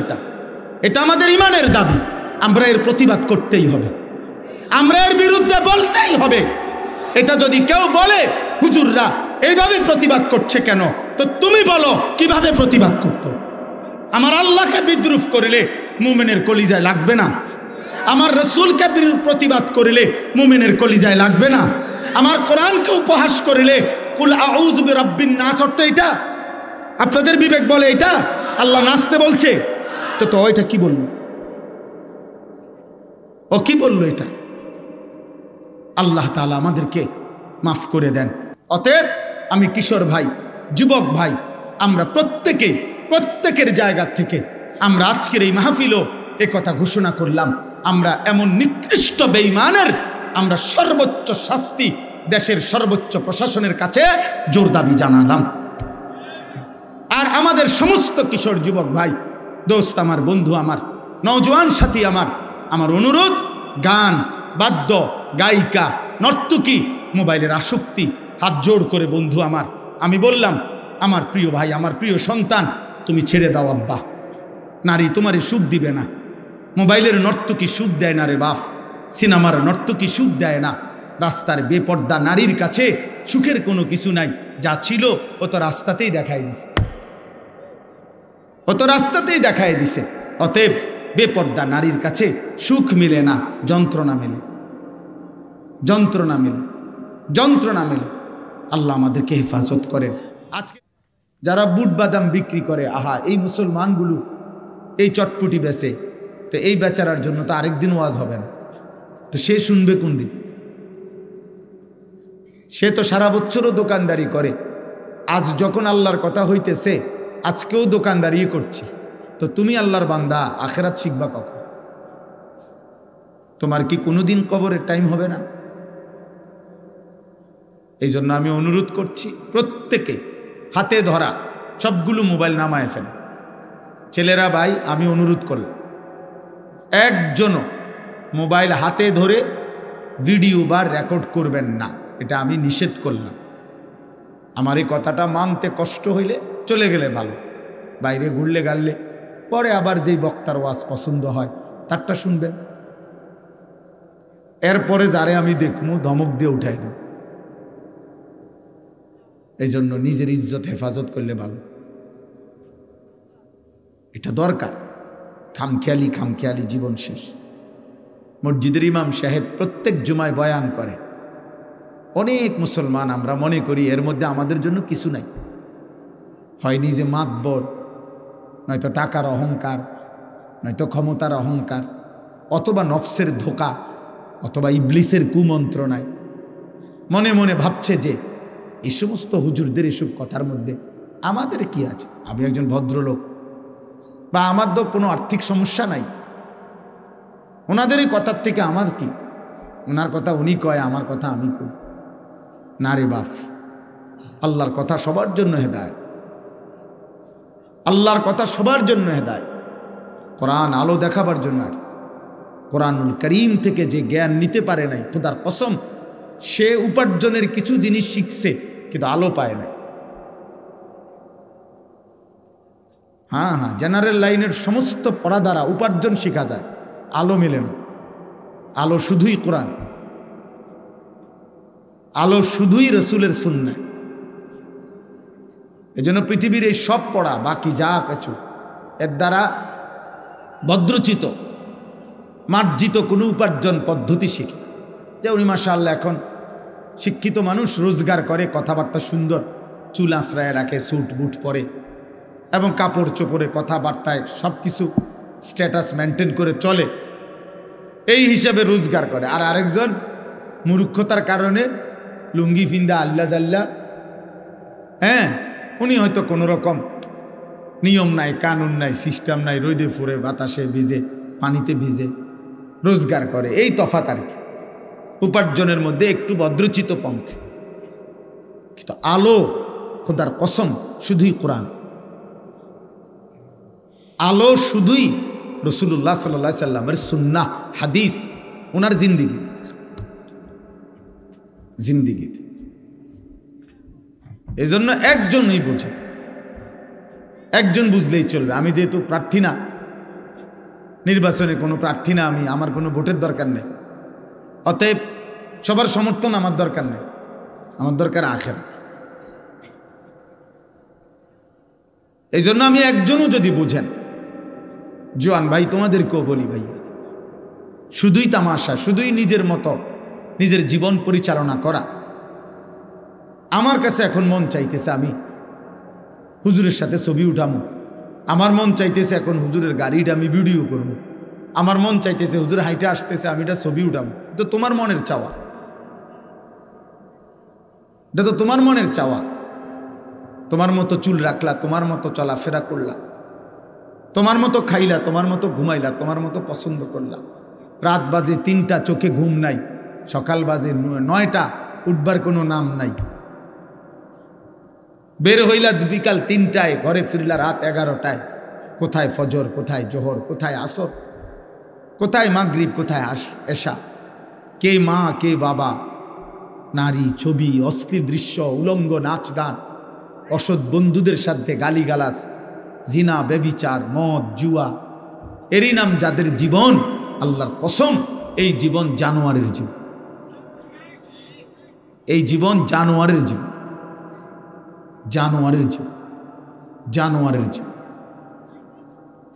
এটা আমাদের ইমানের দাবি, আমরা এর প্রতিবাদ করতেই হবে, আমরা এর বিরুদ্ধে বলতেই হবে। এটা যদি কেউ বলে হুজুররা এইভাবে প্রতিবাদ করছে কেন, তো তুমি বলো কিভাবে প্রতিবাদ করত। আমার আল্লাহকে বিদ্রুপ করিলে মুমিনের কলিজায় লাগবে না, আমার রসুলকে প্রতিবাদ করিলে মুমিনের কলিজায় লাগবে না, আমার কোরআনকে উপহাস করিলে কুল আউযু বিরাব্বিন নাস অর্থ এটা? আপনাদের বিবেক বলে এটা আল্লাহ নাচতে বলছে? তো এটা কি বলল? ও কি বলল এটা? আল্লাহ তাআলা আমাদেরকে মাফ করে দেন। অতএব আমি কিশোর ভাই, যুবক ভাই, আমরা প্রত্যেকের জায়গা থেকে আমরা আজকের এই মাহফিলও একথা ঘোষণা করলাম, আমরা এমন নিকৃষ্ট বেঈমানের আমরা সর্বোচ্চ শাস্তি দেশের সর্বোচ্চ প্রশাসনের কাছে জোর দাবি জানালাম। আর আমাদের সমস্ত কিশোর যুবক ভাই, দোস্ত আমার, বন্ধু আমার, নওজোয়ান সাথী আমার অনুরোধ, গান, বাদ্য, গায়িকা, নর্তকী, মোবাইলের আসক্তি, হাত জোড় করে বন্ধু আমার আমি বললাম, আমার প্রিয় ভাই, আমার প্রিয় সন্তান, তুমি ছেড়ে দাও আব্বা। নারী তোমারে সুখ দিবে না। মোবাইলের নর্তকী সুখ দেয় না রে বাপ, সিনেমার নর্তকী সুখ দেয় না। রাস্তার বেপর্দা নারীর কাছে সুখের কোনো কিছু নাই। যা ছিল ও তো রাস্তাতেই দেখাই দিছে, অতএব বেপর্দা নারীর কাছে সুখ মিলে না, যন্ত্রণা মেলে। আল্লাহ আমাদেরকে হেফাজত করেন। আজকে যারা বুট বাদাম বিক্রি করে, আহা, এই মুসলমানগুলো এই চটপুটি বেচে, তো এই বেচারার জন্য তো আরেকদিন ওয়াজ হবে না, তো সে শুনবে কোন দিন? সে তো সারা বছরও দোকানদারি করে, আজ যখন আল্লাহর কথা হইতেছে আজকেও দোকানদারি করছে, তো তুমি আল্লাহর বান্দা, আখেরাত শিখবা কখন? তোমার কি কোনোদিন কবরের টাইম হবে না? এই জন্য আমি অনুরোধ করছি, প্রত্যেকে হাতে ধরা সবগুলো মোবাইল নামায় ফেলে। ছেলেরা ভাই, আমি অনুরোধ করলাম, একজনও মোবাইল হাতে ধরে ভিডিও বা রেকর্ড করবেন না, এটা আমি নিষেধ করলাম। আমার এই কথাটা মানতে কষ্ট হইলে চলে গেলে ভালো, বাইরে ঘুরলে গাললে পরে আবার যেই বক্তার ওয়াজ পছন্দ হয় তারটা শুনবেন, এরপরে যারে আমি দেখমু ধমক দিয়ে উঠাই দেব। এই জন্য নিজের ইজ্জত হেফাজত করলে ভালো, এটা দরকার। খামখেয়ালি জীবন শেষ। মসজিদের ইমাম সাহেব প্রত্যেক জুমায় বয়ান করে, অনেক মুসলমান আমরা মনে করি এর মধ্যে আমাদের জন্য কিছু নাই, হয় নিজে মাতবর, নয়তো টাকার অহংকার, নয়তো ক্ষমতার অহংকার, অথবা নফসের ধোঁকা, অথবা ইবলিসের কুমন্ত্রণায় মনে মনে ভাবছে যে এই সমস্ত হুজুরদের এসব কথার মধ্যে আমাদের কি আছে? আমি একজন ভদ্রলোক, বা আমার তো কোনো আর্থিক সমস্যা নাই, ওনাদের এই কথার থেকে আমার কি? ওনার কথা উনি কয়, আমার কথা আমি কই না রে বাপ। আল্লাহর কথা সবার জন্য হেদায়েত, আল্লাহর কথা সবার জন্য হেদায়েত। কোরআন আলো দেখাবার জন্য আসছে। কোরআনুল করিম থেকে যে জ্ঞান নিতে পারে নাই, খোদার কসম, সে উপার্জনের কিছু জিনিস শিখছে কিন্তু আলো পায় নাই। হ্যাঁ, জেনারেল লাইনের সমস্ত পড়া দ্বারা উপার্জন শেখা যায়, আলো মেলে না। আলো শুধুই কোরআন, আলো শুধুই রসুলের সুন্নাহ। এজন্য পৃথিবীর এই সব পড়া, বাকি যা কিছু, এর দ্বারা ভদ্রচিত মার্জিত কোনো উপার্জন পদ্ধতি শিখে। যে উনি মাশাআল্লাহ এখন শিক্ষিত মানুষ, রোজগার করে, কথাবার্তা সুন্দর, চুল আঁচড়ায় রাখে, স্যুট বুট পরে এবং কাপড় চোপড়ে, কথাবার্তায় সব কিছু স্ট্যাটাস মেনটেন করে চলে, এই হিসাবে রোজগার করে। আর আরেকজন মূর্খতার কারণে লুঙ্গি ফিন্দা আল্লাহ জাল্লা, উনি হয়তো কোনো রকম নিয়ম নাই, কানুন নাই, সিস্টেম নাই, রোদে ফুরে, বাতাসে ভিজে, পানিতে ভিজে রোজগার করে। এই তফাৎ আর কি, উপার্জনের মধ্যে একটু ভদ্রচিত পন্থা। কিন্তু আলো, খোদার কসম, শুধুই কোরআন। আলো শুধুই রাসূলুল্লাহ সাল্লাল্লাহু আলাইহি সাল্লামের সুন্নাহ, হাদিস, ওনার জিন্দিগিতে। এই জন্য একজনই বোঝে, একজন বুঝলেই চলবে। আমি যেহেতু প্রার্থী না, নির্বাচনে কোনো প্রার্থী না, আমার কোনো ভোটের দরকার নেই, অতএব সবার সমর্থন আমার দরকার নেই, আমার দরকার আখিরাত। এই জন্য আমি একজনও যদি বুঝেন, জোয়ান ভাই তোমাদেরকেও বলি, ভাইয়া, শুধুই তামাশা, শুধুই নিজের মতো নিজের জীবন পরিচালনা করা, আমার কাছে এখন মন চাইতেছে আমি হুজুরের সাথে ছবি উঠামো, আমার মন চাইতেছে এখন হুজুরের গাড়িটা আমি ভিডিও করবো, আমার মন চাইতেছে হুজুর হাইটে আসতেছে আমি এটা ছবি উঠাবো। তো তোমার মনের চাওয়া, এটা তো তোমার মনের চাওয়া। তোমার মতো চুল রাখলা, তোমার মতো চলাফেরা করলা, তোমার মতো খাইলা, তোমার মতো ঘুমাইলা, তোমার মতো পছন্দ করলা। রাত বাজে 3টা, চোখে ঘুম নাই, সকাল বাজে 9টা, উঠবার কোনো নাম নাই। বের হইলা বিকাল 3টায়, ঘরে ফিরলা রাত 11টায়। কোথায় ফজর, কোথায় জোহর, কোথায় আসর, কোথায় মাগরিব, কোথায় এশা? কে মা, কে বাবা? নারী, ছবি, অশ্লীল দৃশ্য, উলঙ্গ নাচ গান, অসৎ বন্ধুদের সাথে গালিগালাজ, জিনা, ব্যভিচার, মদ, জুয়া, এরই নাম যাদের জীবন। আল্লাহর কসম, এই জীবন জানোয়ারের জীবন, এই জীবন জানোয়ারের জীবন, জানোয়ারের জীবন, জানোয়ারের জীবন।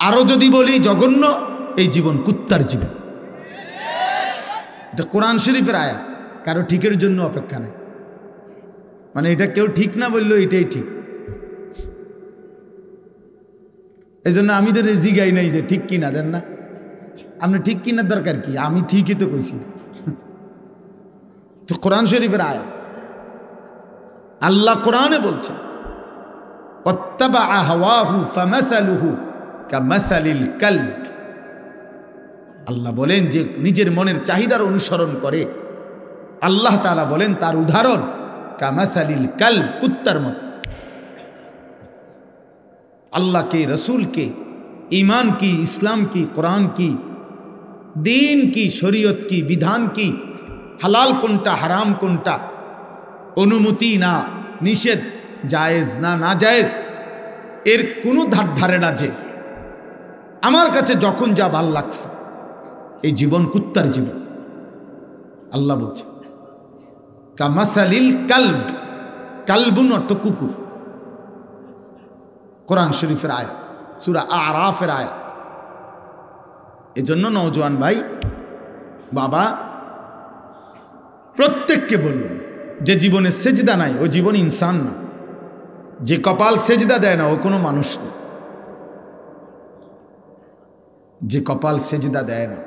আরো যদি বলি জঘন্য, এই জীবন কুত্তার জীবন। এটা কোরআন শরীফের আয়াত, কারো ঠিকের জন্য অপেক্ষা নেই। মানে এটা কেউ ঠিক না বললো এটাই ঠিক। এই জন্য আমি তো জিগাই নাই যে ঠিক কিনা, দেন না আপনি ঠিক কিনার দরকার কি, আমি ঠিকই তো কইছি। তো কোরআন শরীফের আয়াত, আল্লাহ কোরআনে বলছে ওয়াত্তাবাআ হাওয়াহু ফামাসালুহু কামাসালিল কালব। আল্লাহ বলেন যে নিজের মনের চাহিদার অনুসরণ করে, আল্লাহ তাআলা বলেন তার উদাহরণ কামাসালিল কালব, কুত্তার মতো। আল্লাহকে, রসুলকে, ঈমান কি, ইসলাম কি, কোরআন কি, দিন কি, শরীয়ত কি, বিধান কি, হালাল কোনটা, হারাম কোনটা, অনুমতি না নিষেধ, জায়েজ না না জায়েজ, এর কোনো ধারে না। যে আমার কাছে যখন যা ভাল লাগছে, এই জীবন কুত্তার জীবন। আল্লাহ বলছে কামাসালিল কালব, কালবুন অর্থ কুকুর। কোরআন শরীফের আয়াত, সূরা আরাফের আয়াত। এজন্য নওজোয়ান ভাই, বাবা, প্রত্যেককে বলবেন যে জীবনে সেজদা নাই ও জীবন ইনসান না। যে কপাল সেজদা দেয় না ও কোনো মানুষ না। যে কপাল সেজদা দেয় না,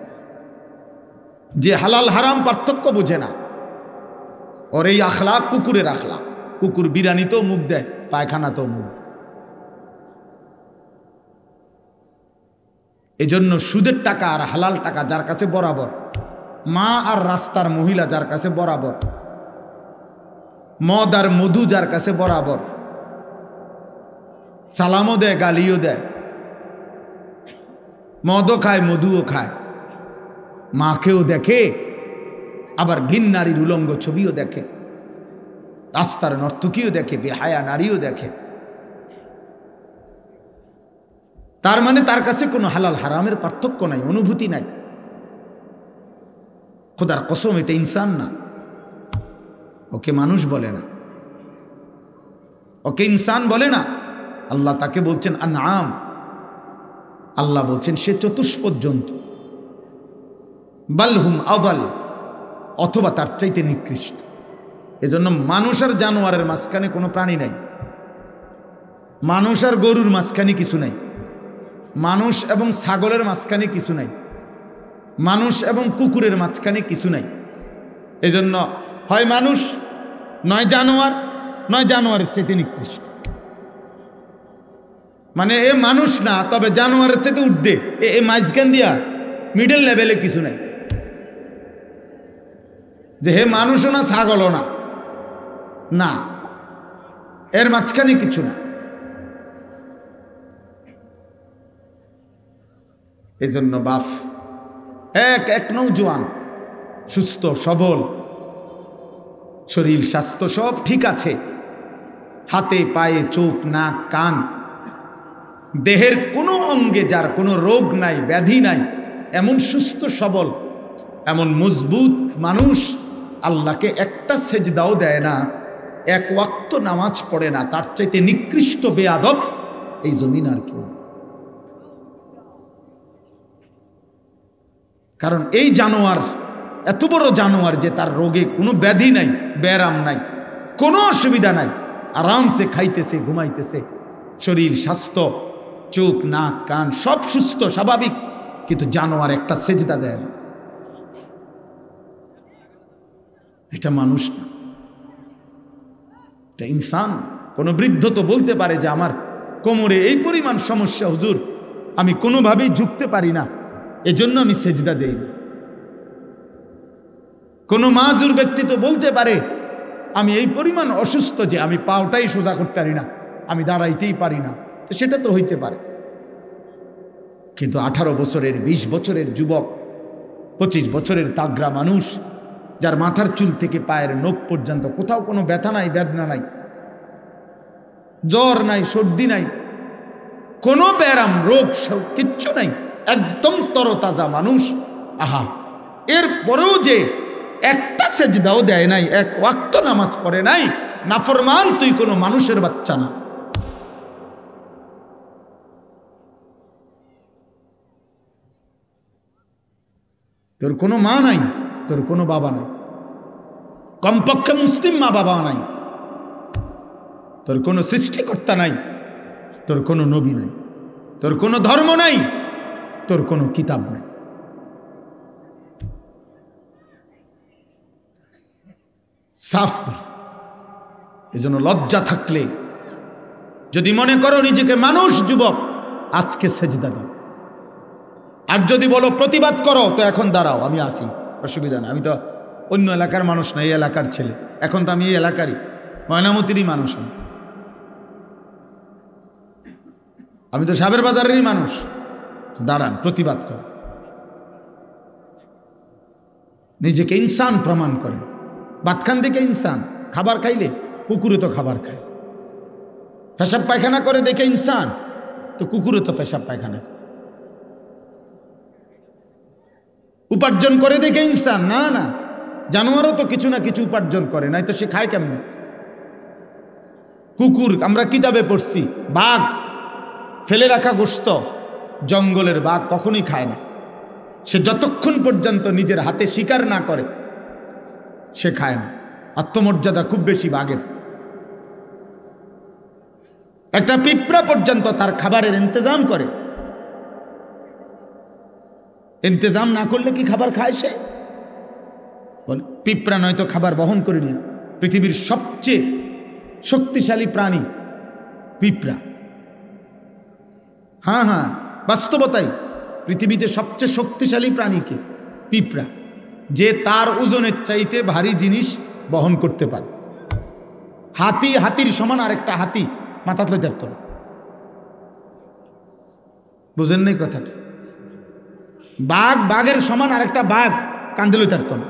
যে হালাল হারাম পার্থক্য বোঝে না, ওর এই আখলাক কুকুরের আখলাক। কুকুর বিরানিতেও মুখ দেয়, পায়খানাতেও মুখ। এজন্য সুদের টাকা আর হালাল টাকা যার কাছে বরাবর, মা আর রাস্তার মহিলা যার কাছে বরাবর, মদ আর মধু যার কাছে বরাবর, সালামও দেয়, গালিও দেয়, মদও খায়, মধুও খায়, মাকেও দেখে, আবার ভিন নারীর উলঙ্গ ছবিও দেখে, রাস্তার নর্তকীও দেখে, বেহায়া নারীও দেখে। তার মানে তার কাছে কোনো হালাল হারামের পার্থক্য নাই, অনুভূতি নাই। খোদার কসম, এটা ইনসান না, ওকে মানুষ বলে না, ওকে ইনসান বলে না। আল্লাহ তাকে বলছেন আনআম, আল্লাহ বলছেন সে চতুষ্পদ জন্তু। বালহুম আদাল, অথবা তার চাইতে নিকৃষ্ট। এজন্য মানুষ আর জানোয়ারের মাঝখানে কোনো প্রাণী নাই, মানুষ আর গরুর মাঝখানে কিছু নাই, মানুষ এবং ছাগলের মাঝখানে কিছু নাই, মানুষ এবং কুকুরের মাঝখানে কিছু নাই। এজন্য হয় মানুষ, নয় জানোয়ার, নয় জানোয়ারের চাইতে নিকৃষ্ট। মানে এ মানুষ না, তবে জানোয়ারের চাইতে উঠবে, এ মাঝখান দিয়া মিডল লেভেলে কিছু নাই, যে হে মানুষও না ছাগলও না, না, এর মাঝখানে কিছু না। এই জন্য বাপ, এক নৌজোয়ান, সুস্থ সবল, শরীর স্বাস্থ্য সব ঠিক আছে, হাতে পায়ে চোখ নাক কান, দেহের কোনো অঙ্গে যার কোনো রোগ নাই, ব্যাধি নাই, এমন সুস্থ সবল, এমন মজবুত মানুষ আল্লাহকে একটা সেজদাও দেয় না, এক ওয়াক্ত নামাজ পড়ে না, তার চাইতে নিকৃষ্ট বেয়াদব এই জমিন আর কেউ। কারণ এই জানোয়ার এত বড় জানোয়ার যে তার রোগে কোনো ব্যাধি নাই, ব্যারাম নাই, কোনো অসুবিধা নাই, আরামসে খাইতেছে, ঘুমাইতেছে, শরীর স্বাস্থ্য, চোখ নাক কান সব সুস্থ স্বাভাবিক, কিন্তু জানোয়ার একটা সেজদা দেয় না। এটা মানুষ না, এটা ইনসান। কোনো বৃদ্ধ তো বলতে পারে যে আমার কোমরে এই পরিমাণ সমস্যা হুজুর, আমি কোনোভাবেই ঝুঁকতে পারি না, এজন্য আমি সেজদা দেই না। কোনো মাজুর ব্যক্তি তো বলতে পারে আমি এই পরিমাণ অসুস্থ যে আমি পাওটাই সোজা করতে পারি না, আমি দাঁড়াইতেই পারি না, তো সেটা তো হইতে পারে। কিন্তু 18 বছরের 20 বছরের যুবক, 25 বছরের তাগড়া মানুষ, যার মাথার চুল থেকে পায়ের নখ পর্যন্ত কোথাও কোনো ব্যথা নাই, বেদনা নাই, জ্বর নাই, সর্দি নাই, কোনো ব্যারাম রোগ কিচ্ছু নাই, একদম তরতাজা মানুষ। আহা, এরপরেও যে একটা সেজদাও দেয় নাই, এক ওয়াক্ত নামাজ পড়ে নাই, নাফরমান, তুই কোনো মানুষের বাচ্চা না। তোর কোনো মা নাই, তোর কোনো বাবা নাই, কমপক্ষে মুসলিম মা বাবা নাই, তোর কোনো সৃষ্টিকর্তা নাই, তোর কোনো নবী নাই, তোর কোনো ধর্ম নাই, তোর কোনো কিতাব নাই। সাফ। এজন্য লজ্জা থাকলে, যদি মনে করো নিজেকে মানুষ, যুবক, আজকে সেজদা দাও। আর যদি বলো প্রতিবাদ করো, তো এখন দাঁড়াও, আমি আসি, অসুবিধা না, আমি তো অন্য এলাকার মানুষ না, এই এলাকার ছেলে, এখন তো আমি এই এলাকারই, ময়নামতিরই মানুষ, আমি তো সাবের বাজারেরই মানুষ, তো দাঁড়ান, প্রতিবাদ করো, নিজেকে ইনসান প্রমাণ করে। ভাতখান থেকে ইনসান, খাবার খাইলে কুকুরে তো খাবার খায়, পেশাব পায়খানা করে দেখে ইনসান, তো কুকুরে তো পেশাব পায়খানা, উপার্জন করে দেখে ইনসান না, না, জানোয়ারও তো কিছু না কিছু উপার্জন করে, নাই তো সে খায় কেমন? কুকুর, আমরা কিতাবে পড়ছি, বাঘ ফেলে রাখা গোশত, জঙ্গলের বাঘ কখনোই খায় না, সে যতক্ষণ পর্যন্ত নিজের হাতে শিকার না করে সে খায় না। আত্মমর্যাদা খুব বেশি বাঘের। একটা পিঁপড়া পর্যন্ত তার খাবারের ইন্তজাম করে, ইন্তজাম না করলে কি খাবার খায় সে? পিঁপড়া নয়তো খাবার বহন করে নিয়ে। পৃথিবীর সবচেয়ে শক্তিশালী প্রাণী পিঁপড়া। হ্যাঁ হ্যাঁ, বাস্তবতাই, পৃথিবীতে সবচেয়ে শক্তিশালী প্রাণীকে পিঁপড়া, যে তার ওজনের চাইতে ভারী জিনিস বহন করতে পারে। হাতি, হাতির সমান আরেকটা হাতি মাথা তুলে ধরত না। বুঝেন নাই কথাটা? বাঘ, বাঘের সমান আরেকটা বাঘ কান্দে লইতে পারত না।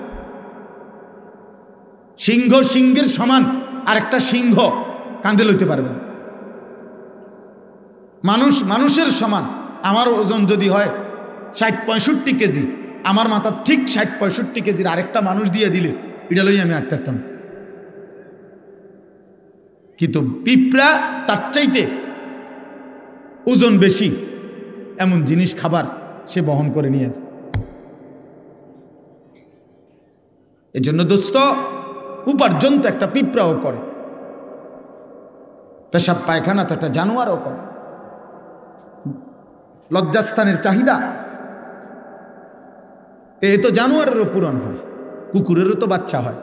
সিংহ, সিংহের সমান আরেকটা সিংহ কান্দে লইতে পারবে না। মানুষ, মানুষের সমান আমার ওজন যদি হয় 60-65 কেজি, আমার মাথা ঠিক 60-65 কেজির আরেকটা মানুষ দিয়ে দিলে এটা লই আমি আটতে পারতাম। কিন্তু পিঁপড়া তার চাইতে ওজন বেশি এমন জিনিস, খাবার সে বহন করে নিয়ে যায়। এজন্য দোস্ত, উপার্জন তো একটা পিঁপড়াও করে, পেশাব পায়খানা তো একটা জানোয়ারও করে। লজ্জাস্থানের চাহিদা এ তো জানোয়ারেরও পূরণ হয়, কুকুরেরও তো বাচ্চা হয়।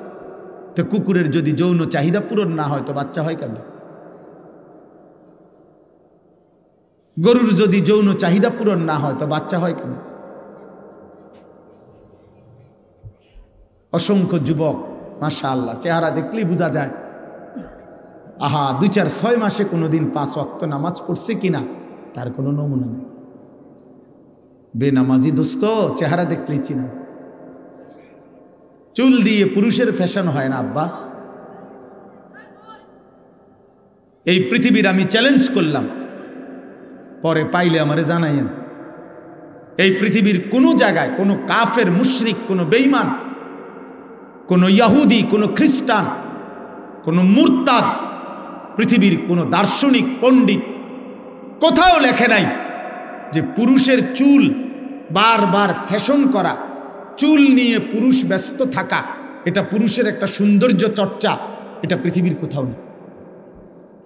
তো কুকুরের যদি যৌন চাহিদা পূরণ না হয় তো বাচ্চা হয় কেন? গরুর যদি যৌন চাহিদা পূরণ না হয় তো বাচ্চা হয় কেন? অসংখ্য যুবক মাশাআল্লাহ, চেহারা দেখলেই বোঝা যায়, আহা 2-4-6 মাসে কোনোদিন 5 ওয়াক্ত নামাজ পড়ছে কিনা তার কোনো নমুনা নেই। বেনামাজি দোস্ত, চেহারা দেখলেই চিনা যায়। চুল দিয়ে পুরুষের ফ্যাশন হয় না আব্বা। এই পৃথিবীর আমি চ্যালেঞ্জ করলাম, পরে পাইলে আমারে জানাইয়েন। এই পৃথিবীর কোনো জায়গায় কোনো কাফের, মুশরিক, কোনো বেঈমান, কোনো ইহুদি, কোনো খ্রিস্টান, কোনো মুরতাদ, পৃথিবীর কোনো দার্শনিক, পণ্ডিত কোথাও লেখে নাই যে পুরুষের চুল বারবার ফ্যাশন করা, চুল নিয়ে পুরুষ ব্যস্ত থাকা, এটা পুরুষের একটা সৌন্দর্য চর্চা, এটা পৃথিবীর কোথাও নেই।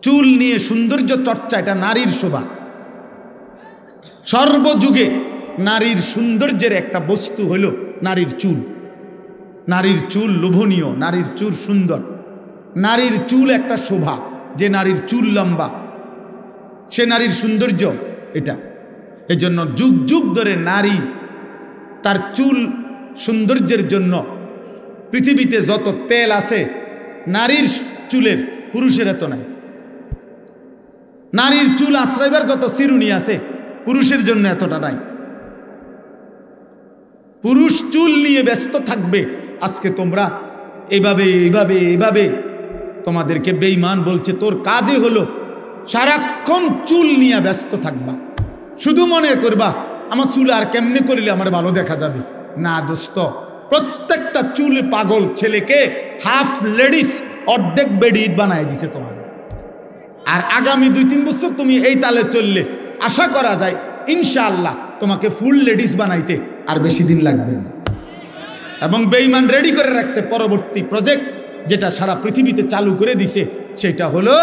চুল নিয়ে সৌন্দর্য চর্চা, এটা নারীর শোভা। সর্বযুগে নারীর সৌন্দর্যের একটা বস্তু হলো নারীর চুল। নারীর চুল লোভনীয়, নারীর চুল সুন্দর, নারীর চুল একটা শোভা। যে নারীর চুল লম্বা সে নারীর সৌন্দর্য এটা। এজন্য যুগ যুগ ধরে নারী তার চুল সৌন্দর্যের জন্য, পৃথিবীতে যত তেল আছে নারীর চুলের, পুরুষের এত নাই। নারীর চুল আশ্রয়বার যত চিরুনি আছে পুরুষের জন্য এতটা নাই। পুরুষ চুল নিয়ে ব্যস্ত থাকবে। আজকে তোমরা এভাবে এভাবে এভাবে তোমাদেরকে বেঈমান বলছে, তোর কাজে হলো সারাক্ষণ চুল নিয়ে ব্যস্ত থাকবা, শুধু মনে করবা আমার চুল আর কেমনে করলে আমার ভালো দেখা যাবে। না দোস্ত, প্রত্যেকটা চুল পাগল ছেলেকে হাফ লেডিস, অর্ধেক বেডি বানায় দিছে তোমার। আর আগামী 2-3 বছর তুমি এই তালে চললে আশা করা যায় ইনশাআল্লাহ তোমাকে ফুল লেডিস বানাইতে আর বেশি দিন লাগবে না। এবং বেঈমান রেডি করে রাখছে পরবর্তী প্রজেক্ট, যেটা সারা পৃথিবীতে চালু করে দিছে, সেটা হলো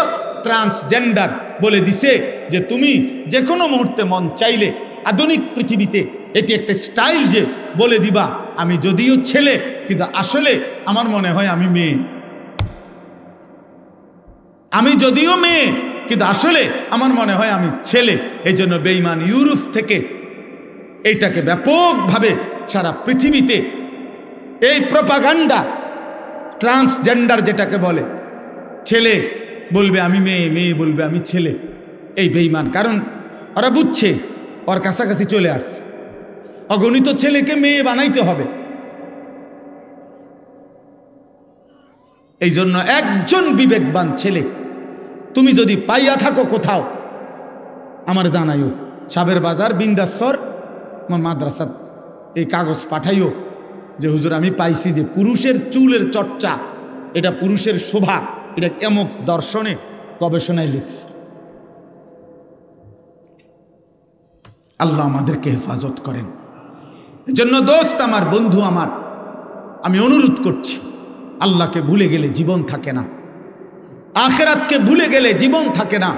ট্রান্সজেন্ডার। বলে দিছে যে তুমি যে কোনো মুহূর্তে মন চাইলে আধুনিক পৃথিবীতে এটি একটা স্টাইল, যে বলে দিবা আমি যদিও ছেলে কিন্তু আসলে আমার মনে হয় আমি মেয়ে, আমি যদিও মেয়ে কিন্তু আসলে আমার মনে হয় আমি ছেলে। এই জন্য বেঈমান ইউরোপ থেকে এইটাকে ব্যাপকভাবে সারা পৃথিবীতে এই প্রপাগান্ডা, ট্রান্সজেন্ডার যেটাকে বলে, ছেলে বলবে আমি মেয়ে, মেয়ে বলবে আমি ছেলে, এই বেঈমান। কারণ ওরা বুঝছে ওর কাছাকাছি চলে আসছে, অগণিত ছেলেকে মেয়ে বানাইতে হবে। এই জন্য একজন বিবেকবান ছেলে তুমি যদি পাইয়া থাকো কোথাও, আমার জানাইও। সাবের বাজার, বিন্দাসর, আমার মাদ্রাসাত এই কাগজ পাঠাইও যে হুজুর আমি পাইছি যে পুরুষের চুলের চর্চা এটা পুরুষের শোভা, এটা এমক দর্শনে গবেষণায় লিখছে। আল্লাহ আমাদেরকে হেফাজত করেন। এজন্য দোস্ত আমার, বন্ধু আমার, আমি অনুরোধ করছি, আল্লাহকে ভুলে গেলে জীবন থাকে না, আখিরাতকে ভুলে গেলে জীবন থাকে না,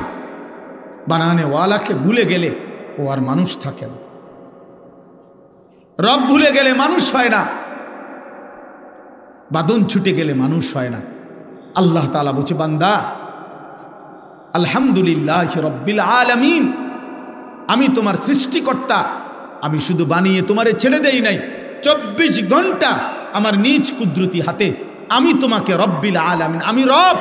বানানে ওয়ালাকে ভুলে গেলে ও আর মানুষ থাকে না। রব ভুলে গেলে মানুষ হয় না, বাদন ছুটে গেলে মানুষ হয় না। আল্লাহ তাআলা বলছে, বান্দা আলহামদুলিল্লাহ রব্বিল আলামিন, আমি তোমার সৃষ্টিকর্তা, আমি শুধু বানিয়ে তোমারে ছেড়ে দেই নাই, 24 ঘন্টা আমার নিজ কুদরতি হাতে আমি তোমাকে রব্বিল আলামিন, আমি রব,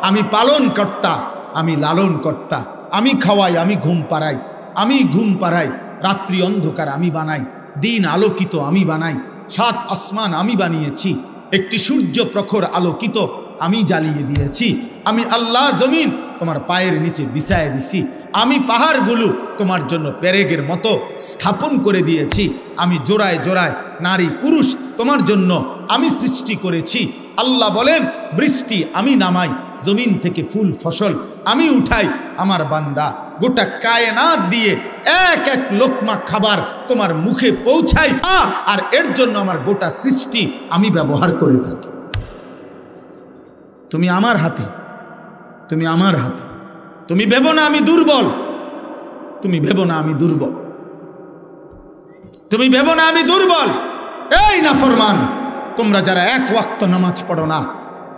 আমি পালন কর্তা, আমি লালন কর্তা, আমি খাওয়াই, আমি ঘুম পাড়াই, আমি ঘুম পাড়াই, রাত্রি অন্ধকার আমি বানাই, দিন আলোকিত আমি বানাই, 7 আসমান আমি বানিয়েছি, একটি সূর্য প্রখর আলোকিত আমি জ্বালিয়ে দিয়েছি, আমি আল্লাহ জমিন তোমার পায়ের নিচে বিছায় দিছি, আমি পাহাড়গুলো তোমার জন্য পেরেগের মতো স্থাপন করে দিয়েছি, আমি জোড়ায় জোড়ায় নারী পুরুষ তোমার জন্য আমি সৃষ্টি করেছি। আল্লাহ বলেন, বৃষ্টি আমি নামাই, জমিন থেকে ফুল ফসল আমি উঠাই, আমার বান্দা গোটা কায়নাত দিয়ে এক এক লোকমা খাবার তোমার মুখে পৌঁছাই, আর এর জন্য আমার গোটা সৃষ্টি আমি ব্যবহার করে থাকি। তুমি আমার হাতে, তুমি আমার হাতে। তুমি ভেবো না আমি দুর্বল, তুমি ভেবো না আমি দুর্বল, তুমি ভেবো না আমি দুর্বল। এই নাফরমান, তোমরা যারা এক ওয়াক্ত নামাজ পড়ো না,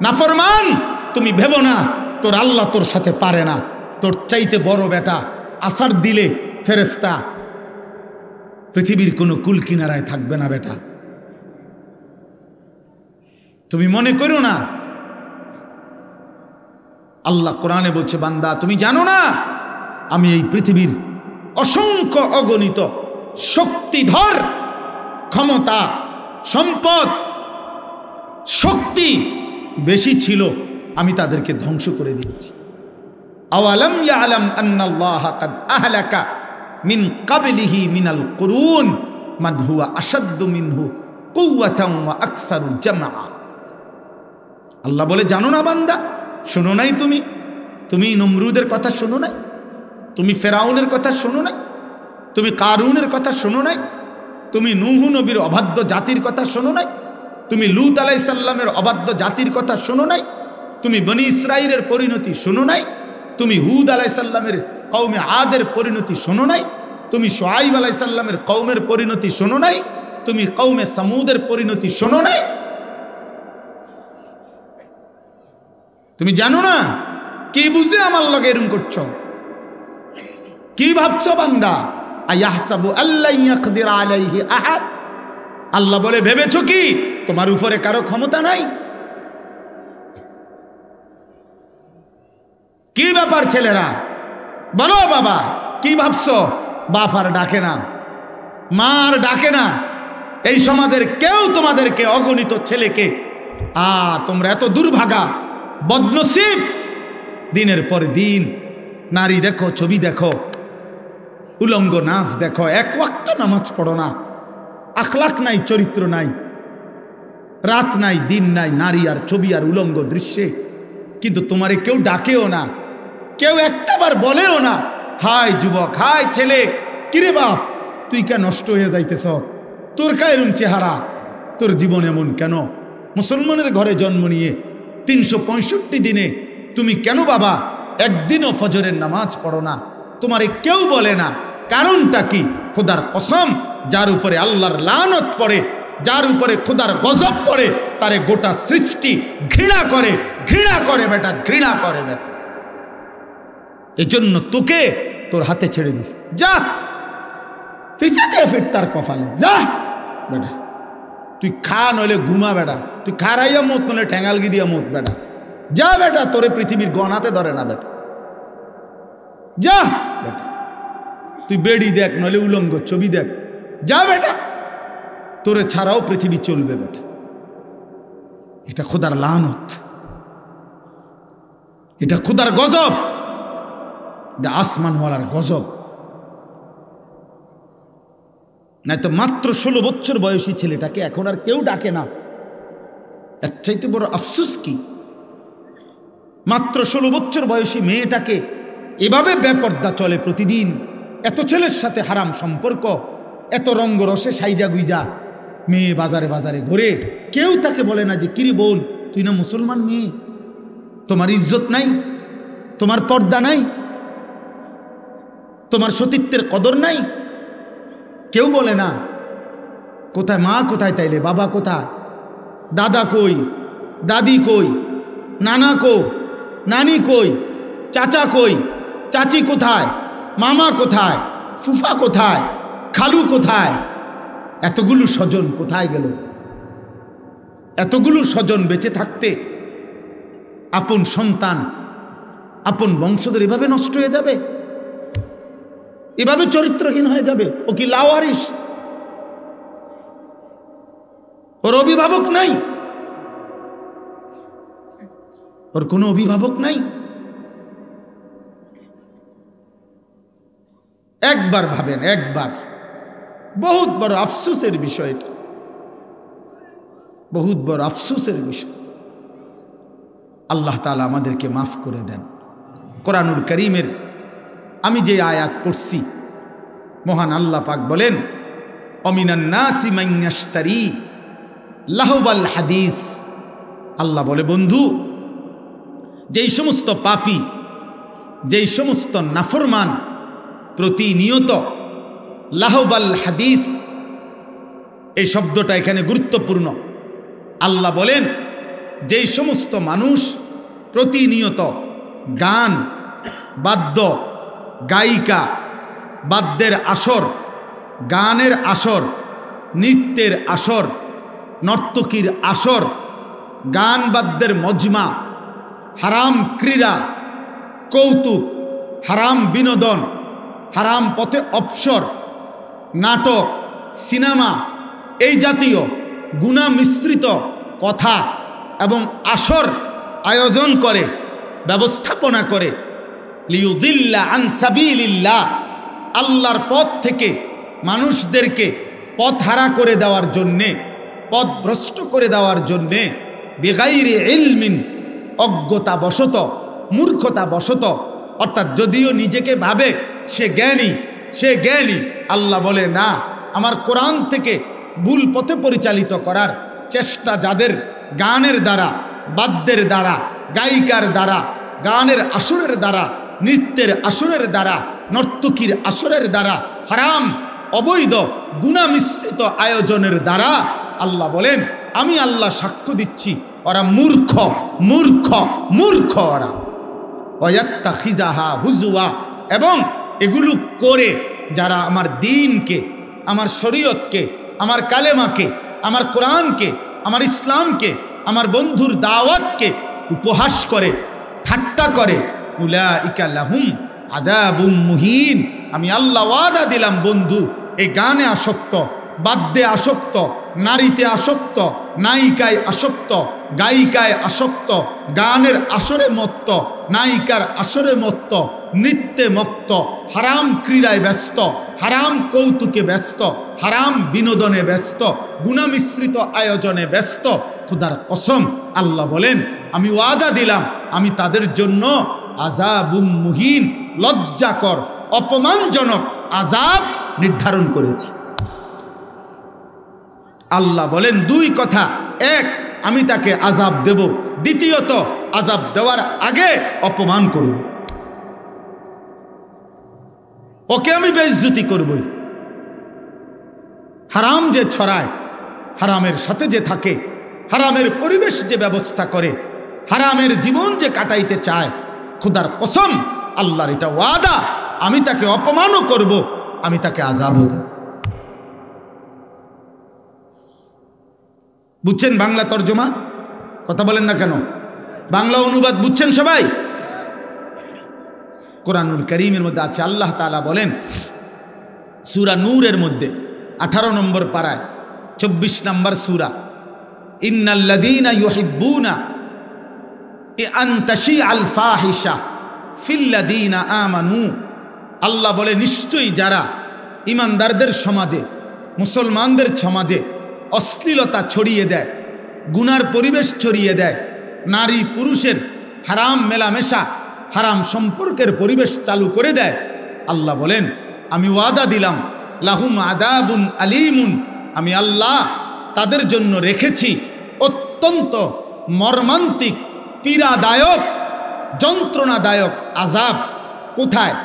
নাফরমান, তুমি ভেবো না তোর আল্লাহ তোর সাথে পারে না। তোর চাইতে বড় বেটা আসার দিলে ফেরেশতা পৃথিবীর কোনো কুল কিনারায় থাকবে না বেটা। তুমি মনে করো না। আল্লাহ কোরআনে বলছে, বান্দা তুমি জানো না আমি এই পৃথিবীর অসংখ্য অগণিত শক্তিধর, ক্ষমতা, সম্পদ, শক্তি বেশি ছিল, আমি তাদেরকে ধ্বংস করে দিয়েছি। আওয়ালাম ইয়ালাম আন্নাল্লাহা কাদ আহলাকা মিন ক্বাবলিহি মিনাল কুরুন মান হুয়া আশাদ্দু মিনহু কুওয়াতান ওয়া আকসারু জামআ। আল্লাহ বলে, জানো না বান্দা, শোনো নাই তুমি? তুমি নমরুদের কথা শোনো নাই? তুমি ফেরাউনের কথা শোনো নাই? তুমি কারুনের কথা শোনো নাই? তুমি নূহ নবীর অবাধ্য জাতির কথা শোনো নাই? তুমি লূত আলাইহিস সালামের অবাধ্য জাতির কথা শোনো নাই? তুমি বনি ইসরাইলের পরিণতি শোনো নাই? তুমি হুদ আলাইহিস সালামের কওমে আদের পরিণতি শোনো নাই? তুমি শুআইব আলাইহিস সালামের কওমের পরিণতি শোনো নাই? তুমি কওমে সামুদের পরিণতি শোনো নাই? তুমি জানো না? কি বুঝে আমার লগে এরকম করছো? কি ভাবছো বান্দা? আয়াহসাবু আল্লা ইয়াকদির আলাইহি আহাদ। আল্লাহ বলে, ভেবেছো কি তোমার উপরে কারো ক্ষমতা নাই? কি ব্যাপার ছেলেরা, বলো বাবা, কি ভাবছো? বাপ আর ডাকে না, মা আর ডাকে না, এই সমাজের কেউ তোমাদেরকে, অগণিত ছেলেকে, তোমরা এত দুর্ভাগা, বদনসিব। দিনের পর দিন নারী দেখো, ছবি দেখো, উলঙ্গ নাচ দেখো, এক ওয়াক্ত নামাজ পড়ো না, আখলাক নাই, চরিত্র নাই, রাত নাই, দিন নাই, নারী আর ছবি আর উলঙ্গ দৃশ্যে। কিন্তু তোমারে কেউ ডাকেও না, কেউ একটাবার বলেও না, হাই যুবক, হাই ছেলে, কিরে বাপ, তুই কে নষ্ট হয়ে যাইতেছ? তোর কা এরম চেহারা, তোর জীবন এমন কেন? মুসলমানের ঘরে জন্ম নিয়ে 365 দিনে তুমি কেন বাবা একদিনও ফজরের নামাজ পড়ো না? তোমারে কেউ বলে না, কারণটা কি? খোদার কসম, যার উপরে আল্লাহর লানত পড়ে, যার উপরে খোদার গজব পড়ে, তারে গোটা সৃষ্টি ঘৃণা করে, ঘৃণা করে বেটা, ঘৃণা করে বেটা। এই জন্য তোকে তোর হাতে ছেড়ে দিস, যা পিছাতে ফির তার কপালে, যা বেটা, তুই খা নইলে ঘুমা বেটা, তুই খারাইয়া মত নইলে ঠ্যাঙ্গালগি দিয়া মত বেটা, যা বেটা, তোরে পৃথিবীর গণাতে ধরে না বেটা, যা বেটা, তুই বেড়ি দেখ নইলে উলঙ্গ ছবি দেখ, যা বেটা, তোরে ছাড়াও পৃথিবী চলবে বেটা। এটা খোদার লানত, এটা খোদার গজব, এটা আসমানওয়ালার গজব। নাই তো মাত্র 16 বছর বয়সী ছেলেটাকে এখন আর কেউ ডাকে না, এর চাইতে বড় আফসোস কি? মাত্র 16 বছর বয়সী মেয়েটাকে এভাবে বেপর্দা চলে প্রতিদিন, এত ছেলের সাথে হারাম সম্পর্ক, এত রঙ্গরসে সাইজা গুইজা মেয়ে বাজারে বাজারে ঘুরে, কেউ তাকে বলে না যে কিরে বোন, তুই না মুসলমান মেয়ে, তোমার ইজ্জত নাই, তোমার পর্দা নাই, তোমার সতীত্বের কদর নাই, কেউ বলে না। কোথায় মা, কোথায় তাইলে বাবা, কোথায় দাদা, কই দাদি, কই নানা, কো নানি, কই চাচা, কই চাচি, কোথায় মামা, কোথায় ফুফা, কোথায় খালু, কোথায়? এতগুলো স্বজন কোথায় গেল? এতগুলো স্বজন বেঁচে থাকতে আপন সন্তান, আপন বংশধর এভাবে নষ্ট হয়ে যাবে, এভাবে চরিত্রহীন হয়ে যাবে? ও কি লাওয়ারিস? ওর অভিভাবক নাই, ওর কোনো অভিভাবক নাই। একবার ভাবেন, একবার, বহুত বড় আফসোসের বিষয় এটা, বহুত বড় আফসোসের বিষয়। আল্লাহ তাআলা আমাদেরকে মাফ করে দেন। কোরআনুল কারীমের আমি যে আয়াত পড়ছি, মহান আল্লাহ পাক বলেন, অমিনান নাসি মান ইয়াশতারি লাহওয়াল হাদিস। আল্লাহ বলে, বন্ধু, যেই সমস্ত পাপী, যেই সমস্ত নাফরমান প্রতিনিয়ত লাহওয়াল হাদিস, এই শব্দটা এখানে গুরুত্বপূর্ণ। আল্লাহ বলেন, যেই সমস্ত মানুষ প্রতিনিয়ত গান, বাদ্য, গায়িকা, বাদ্যের আসর, গানের আসর, নৃত্যের আসর, নর্তকীর আসর, গান বাদ্যের মজমা, হারাম ক্রীড়া, কৌতুক, হারাম বিনোদন, হারাম পথে অবসর, নাটক, সিনেমা, এই জাতীয় গুনাহ মিশ্রিত কথা এবং আসর আয়োজন করে, ব্যবস্থাপনা করে, লিয়ুদিল্লা আন সাবিলিল্লাহ, আল্লাহর পথ থেকে মানুষদেরকে পথহারা করে দেওয়ার জন্যে, পথভ্রষ্ট করে দেওয়ার জন্যে, বিগাইরি ইলমিন, অজ্ঞতাবশত, মূর্খতাবশত, অর্থাৎ যদিও নিজেকে ভাবে সে জ্ঞানী, সে জ্ঞানী, আল্লাহ বলে না, আমার কোরআন থেকে ভুল পথে পরিচালিত করার চেষ্টা যাদের গানের দ্বারা, বাদ্যের দ্বারা, গায়িকার দ্বারা, গানের আসরের দ্বারা, নৃত্যের আসরের দ্বারা, নর্তকীর আসরের দ্বারা, হারাম অবৈধ গুনাহ মিশ্রিত আয়োজনের দ্বারা আল্লাহ বলেন আমি আল্লাহ সাক্ষ্য দিচ্ছি ওরা মূর্খ মূর্খ মূর্খ ওরা। ওয়াত্তাখিযাহা হুজুয়া, এবং এগুলো করে যারা আমার দ্বীনকে, আমার শরীয়তকে, আমার কালেমাকে, আমার কোরআনকে, আমার ইসলামকে, আমার বন্ধুর দাওয়াতকে উপহাস করে, ঠাট্টা করে, উলাইকা লাহুম আযাবুম মুহিন। আমি আল্লাহ ওয়াদা দিলাম বন্ধু, এই গানে আসক্ত, বাদ্যে আসক্ত, নারীতে আসক্ত, নায়িকায় আসক্ত, গায়িকায় আসক্ত, গানের আসরে মত্ত, নায়িকার আসরে মত্ত, নৃত্যে মত্ত, হারাম ক্রীড়ায় ব্যস্ত, হারাম কৌতুকে ব্যস্ত, হারাম বিনোদনে ব্যস্ত, গুনাহ মিশ্রিত আয়োজনে ব্যস্ত। খোদার কসম আল্লাহ বলেন আমি ওয়াদা দিলাম আমি তাদের জন্য আযাবুম মুহিন, লজ্জাকর অপমানজনক আযাব নির্ধারণ করেছি। আল্লাহ বলেন দুই কথা, এক আমি তাকে আযাব দেব, দ্বিতীয়ত আযাব দেওয়ার আগে অপমান করব, ওকে আমি বেইজ্জতি করবই। হারাম যে ছড়ায়, হারামের সাথে যে থাকে, হারামের পরিবেশ যে ব্যবস্থা করে, হারামের জীবন যে কাটাইতে চায়, খোদার কসম আল্লাহর এটা ওয়াদা আমি তাকে অপমানও করব, আমি তাকে আযাবও দেব। বুঝছেন বাংলা তর্জমা? কথা বলেন না কেন? বাংলা অনুবাদ বুঝছেন সবাই? কোরআনুল কারীমের মধ্যে আছে, আল্লাহ তাআলা বলেন সূরা নূরের মধ্যে 18 নম্বর পারায় 24 নম্বর সূরা, ইন্নাল্লাযীনা ইউহিব্বুনা আন তাশিআল ফাহিশা ফিল্লাযীনা আমানু। আল্লাহ বলে নিশ্চয়ই যারা ঈমানদারদের সমাজে, মুসলমানদের সমাজে অশ্লীলতা ছড়িয়ে দেয়, গুনার পরিবেশ ছড়িয়ে দেয়, নারী পুরুষের হারাম মেলামেশা, হারাম সম্পর্কের পরিবেশ চালু করে দেয়, আল্লাহ বলেন আমি ওয়াদা দিলাম লাহুম আযাবুন আলীমুন, আমি আল্লাহ তাদের জন্য রেখেছি অত্যন্ত মর্মান্তিক, পীড়াদায়ক, যন্ত্রণাদায়ক আযাব। কোথায়?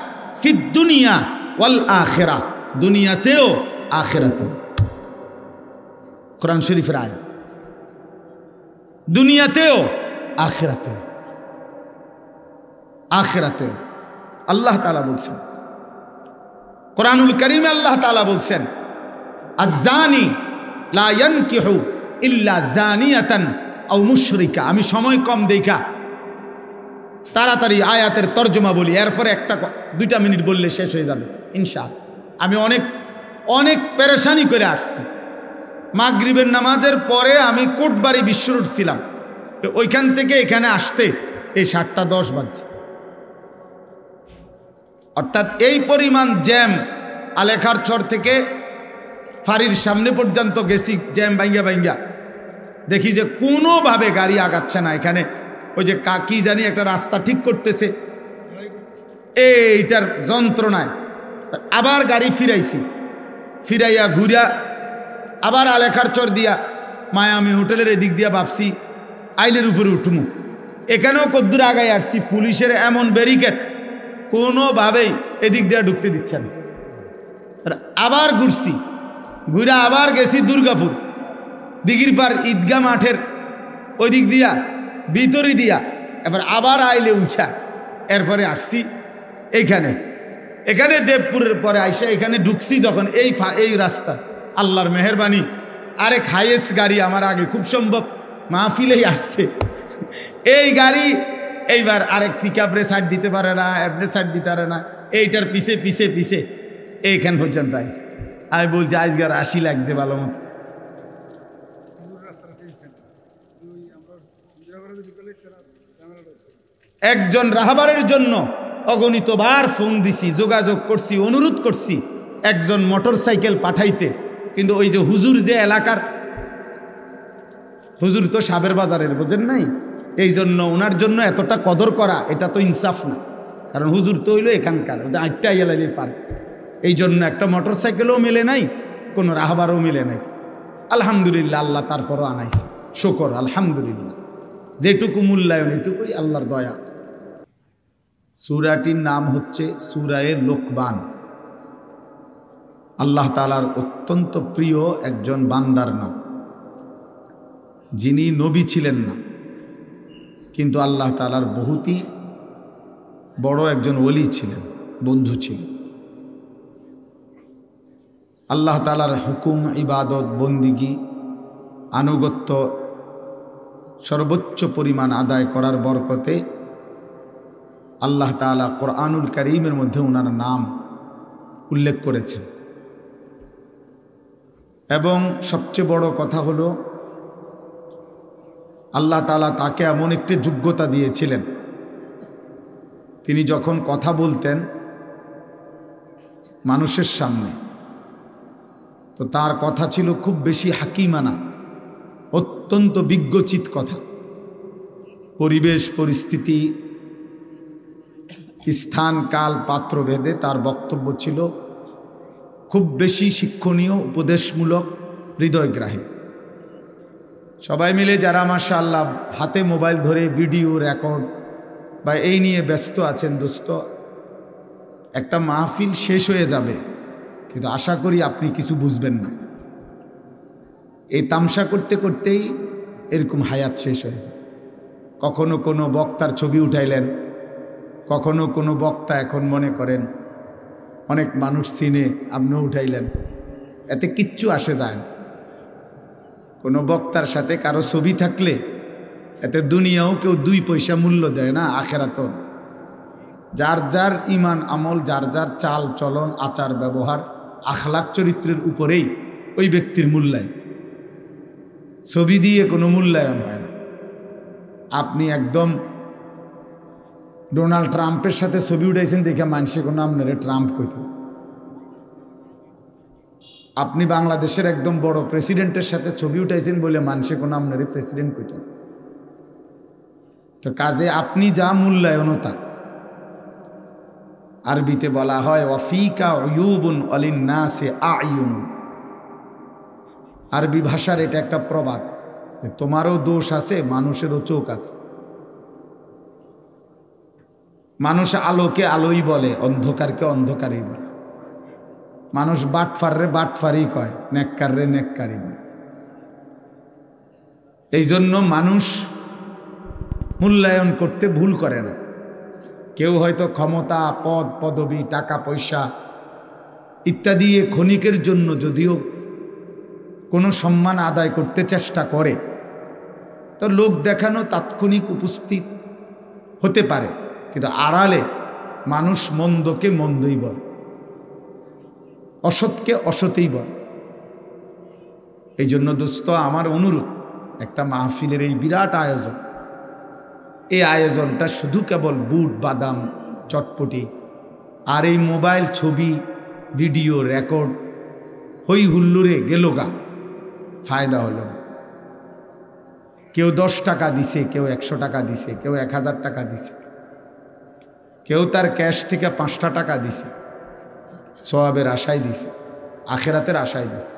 ফিদ দুনিয়া ওয়াল আখিরা, দুনিয়াতেও আখিরাতেও। কোরআন শরীফের আয়াত, দুনিয়াতেও আখিরাতেও, আখিরাতেও আল্লাহ তাআলা বলছেন। কোরআনুল কারীমে আল্লাহ তাআলা বলছেন আয-যানি লা ইয়ানকিহু ইল্লা যানিয়াতান আও মুশরিকা। আমি সময় কম দেখা তাড়াতাড়ি আয়াতের তর্জমা বলি, এরপরে একটা 2টা মিনিট বললে শেষ হয়ে যাবে ইনশাআল্লাহ। আমি অনেক পেরেশানি করে আসছি। মাগরিবের নামাজের পরে আমি কোটবাড়ি বিশ্ব রোড ছিলাম, ওইখান থেকে এখানে আসতে এই 7:10 বাজছে। অর্থাৎ এই পরিমাণ জ্যাম, আলেখার চর থেকে ফাঁড়ির সামনে পর্যন্ত গেছি, জ্যাম ভাঙ্গা ভাঙ্গা দেখি যে কোনোভাবে গাড়ি আগাচ্ছে না। এখানে ওই যে কাকি জানি একটা রাস্তা ঠিক করতেছে, এইটার যন্ত্রণায় আবার গাড়ি ফিরাইছি, ফিরাইয়া ঘুরিয়া আবার আলেখার চর দিয়া মায়ামি হোটেলের এদিক দিয়া ভাবছি আইলের উপরে উঠমু। এখানেও কদ্দুর আগায় আসছি, পুলিশের এমন ব্যারিকেড, কোনোভাবেই এদিক দিয়া ঢুকতে দিচ্ছে না। আবার ঘুরছি, ঘুরে আবার গেছি দুর্গাপুর, দিঘির পার ঈদগাহ মাঠের ওই দিক দিয়া ভিতরি দিয়া, এবার আবার আইলে উঠা, এরপরে আসছি এখানে দেবপুরের পরে আইসা এখানে ঢুকছি যখন এই রাস্তা, আল্লাহর মেহেরবানি আরেক হাইয়েস্ট গাড়ি আমার আগে, খুব সম্ভব মাহফিলেই আসছে এই গাড়ি। এইবার আরেক পিকআপরে সাইড দিতে পারে না, এমনি সাইড দিতে পারে না, এইটার পিছে পিছে পিছে এইখান পর্যন্ত আইসি। আমি বলছি আজগার 80 লাগছে ভালো মতো। একজন রাহাবারের জন্য অগণিতবার ফোন দিছি, যোগাযোগ করছি, অনুরোধ করছি একজন মোটরসাইকেল পাঠাইতে, কিন্তু ওই যে হুজুর, যে এলাকার হুজুর তো সাবের বাজারের, বোঝেন নাই, এই জন্য ওনার জন্য এতটা কদর করা এটা তো ইনসাফ না, কারণ হুজুর তো হইলো এখানকার, আটটা এলালির পার। এই জন্য একটা মোটরসাইকেলও মেলে নাই, কোনো রাহাবারও মেলে নাই। আলহামদুলিল্লাহ, আল্লাহ তারপরও আনাইছে, শুকর আলহামদুলিল্লাহ। যেটুকু মূল্যায়ন এটুকুই আল্লাহর দয়া। সূরাটির নাম হচ্ছে সূরায়ে লোকমান। আল্লাহ তাআলার অত্যন্ত প্রিয় একজন বান্দার নাম, যিনি নবী ছিলেন না, কিন্তু আল্লাহ তাআলার বহুতই বড় একজন ওলি ছিলেন, বন্ধু ছিলেন। আল্লাহ তাআলার হুকুম, ইবাদত, বন্দিগি, আনুগত্য সর্বোচ্চ পরিমাণ আদায় করার বরকতে আল্লাহ তাআলা কোরআনুল কারীমের মধ্যে ওনার নাম উল্লেখ করেছেন। এবং সবচেয়ে বড় কথা হলো আল্লাহ তাআলা তাকে এমন একটি যোগ্যতা দিয়েছিলেন, তিনি যখন কথা বলতেন মানুষের সামনে, তো তার কথা ছিল খুব বেশি হাকিমানা, অত্যন্ত বিজ্ঞচিত কথা। পরিবেশ পরিস্থিতি, স্থান, কাল, পাত্র ভেদে তার বক্তব্য ছিল খুব বেশি শিক্ষণীয়, উপদেশমূলক, হৃদয়গ্রাহী। সবাই মিলে যারা মাশাআল্লাহ হাতে মোবাইল ধরে ভিডিও রেকর্ড বা এই নিয়ে ব্যস্ত আছেন, দোস্ত, একটা মাহফিল শেষ হয়ে যাবে, কিন্তু আশা করি আপনি কিছু বুঝবেন না। এই তামসা করতে করতেই এরকম হায়াত শেষ হয়ে যায়। কখনো কোনো বক্তার ছবি উঠাইলেন, কখনো কোনো বক্তা এখন মনে করেন অনেক মানুষ চিনে, আপনিও উঠাইলেন, এতে কিচ্ছু আসে যায় না। কোনো বক্তার সাথে কারো ছবি থাকলে এতে দুনিয়াও কেউ 2 পয়সা মূল্য দেয় না, আখেরাতও। যার যার ইমান আমল, যার যার চাল চলন, আচার ব্যবহার, আখলাক, চরিত্রের উপরেই ওই ব্যক্তির মূল্যায়ন। ছবি দিয়ে কোনো মূল্যায়ন হয় না। আপনি একদম ডোনাল্ড ট্রাম্পের সাথে ছবি উঠাইছেন দেখে মানুষে কোনো আপনারে ট্রাম্প কইত। আপনি বাংলাদেশের একদম বড় প্রেসিডেন্টের সাথে ছবি উঠাইছেন বলে মানুষে কোনো আপনারে প্রেসিডেন্ট কইত। তো কাজে আপনি যা মূল্যায়ন তার। আরবিতে বলা হয় ওয়াফিকা উয়ুবুন অলিন্নাসে আয়ুনুন। আরবি ভাষার এটা একটা প্রবাদ যে তোমারও দোষ আছে, মানুষেরও চোখ আছে। মানুষ আলোকে আলোই বলে, অন্ধকারকে অন্ধকারই বলে। মানুষ বাটফাররে বাটফারই কয়, নেককাররে নেককারই বলে। এই জন্য মানুষ মূল্যায়ন করতে ভুল করে না। কেউ হয়তো ক্ষমতা, পদ, পদবি, টাকা পয়সা ইত্যাদি ক্ষণিকের জন্য যদিও কোনো সম্মান আদায় করতে চেষ্টা করে, তো লোক দেখানো তাৎক্ষণিক উপস্থিত হতে পারে, কিন্তু আড়ালে মানুষ মন্দকে মন্দই বলে, অসৎকে অসৎই বলে। এই জন্য দোস্ত, আমার অনুরোধ, একটা মাহফিলের এই বিরাট আয়োজন, এই আয়োজনটা শুধু কেবল বুট, বাদাম, চটপটি আর এই মোবাইল, ছবি, ভিডিও রেকর্ড, হই হুল্লুরে গেল গা, ফায়দা হলো না। কেউ 10 টাকা দিছে, কেউ 100 টাকা দিছে, কেউ 1000 টাকা দিছে, কেউ তার ক্যাশ থেকে 5টা টাকা দিছে, সওয়াবের আশায় দিছে, আখেরাতের আশায় দিছে।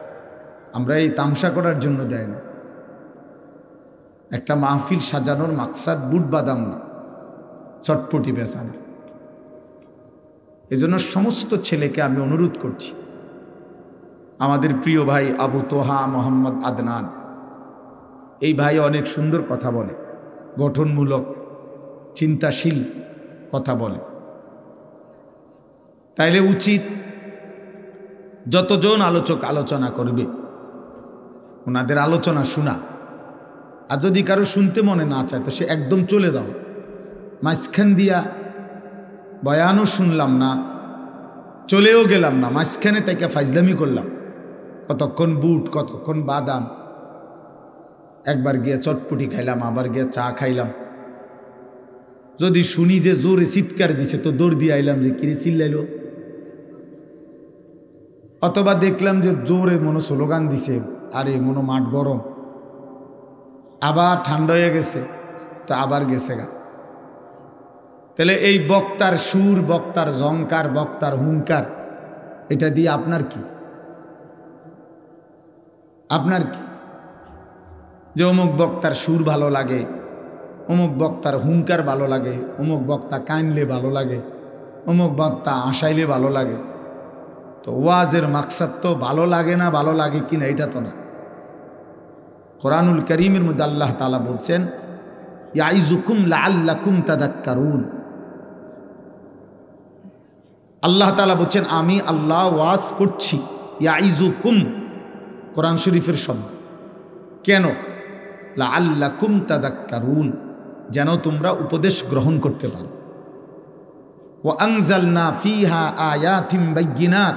আমরা এই তামসা করার জন্য দেয় না। একটা মাহফিল সাজানোর মাকসাদ বুট বাদাম না, চটপটি বেচানো। এজন্য সমস্ত ছেলেকে আমি অনুরোধ করছি, আমাদের প্রিয় ভাই আবু তোহা মোহাম্মদ আদনান, এই ভাই অনেক সুন্দর কথা বলে, গঠনমূলক, চিন্তাশীল কথা বলে। তাইলে উচিত যতজন আলোচক আলোচনা করবে ওনাদের আলোচনা শোনা। আর যদি কারো শুনতে মনে না চায় তো সে একদম চলে যাও। মাঝখান দিয়া বয়ানও শুনলাম না, চলেও গেলাম না, মাঝখানে তাইকে ফাইজলামি করলাম, কতক্ষণ বুট, কতক্ষণ বাদাম, একবার গিয়ে চটপটি খাইলাম, আবার গিয়ে চা খাইলাম। যদি শুনি যে জোরে চিৎকার দিছে তো দৌড় দিয়ে আইলাম যে কিরে চিল্লাইল, অথবা দেখলাম যে জোরে মনো স্লোগান দিছে, আরে মনো মাঠ গরম, আবার ঠান্ডা হয়ে গেছে তো আবার গেছে গা। তাহলে এই বক্তার সুর, বক্তার ঝংকার, বক্তার হুঙ্কার, এটা দিয়ে আপনার কি? আপনার কি? যে অমুক বক্তার সুর ভালো লাগে, অমুক বক্তার হুঙ্কার ভালো লাগে, অমুক বক্তা কানলে ভালো লাগে, অমুক বক্তা আসাইলে ভালো লাগে। তো ওয়াজের মাকসাদ তো ভালো লাগে না, ভালো লাগে কিনা এটা তো না। কোরআনুল কারীমের মধ্যে আল্লাহ তাআলা বলছেন ইয়াইজুকুম লাআল্লাকুম তাযাক্কারুন। আল্লাহ তাআলা বলছেন আমি আল্লাহ ওয়াজ করছি। ইয়াইজুকুম কোরআন শরীফের শব্দ। কেন? লাআল্লাকুম তাযাক্কারুন, যেন তোমরা উপদেশ গ্রহণ করতে পারো। ওয়া আনজালনা ফিহা আয়াতিম বাইয়িনাত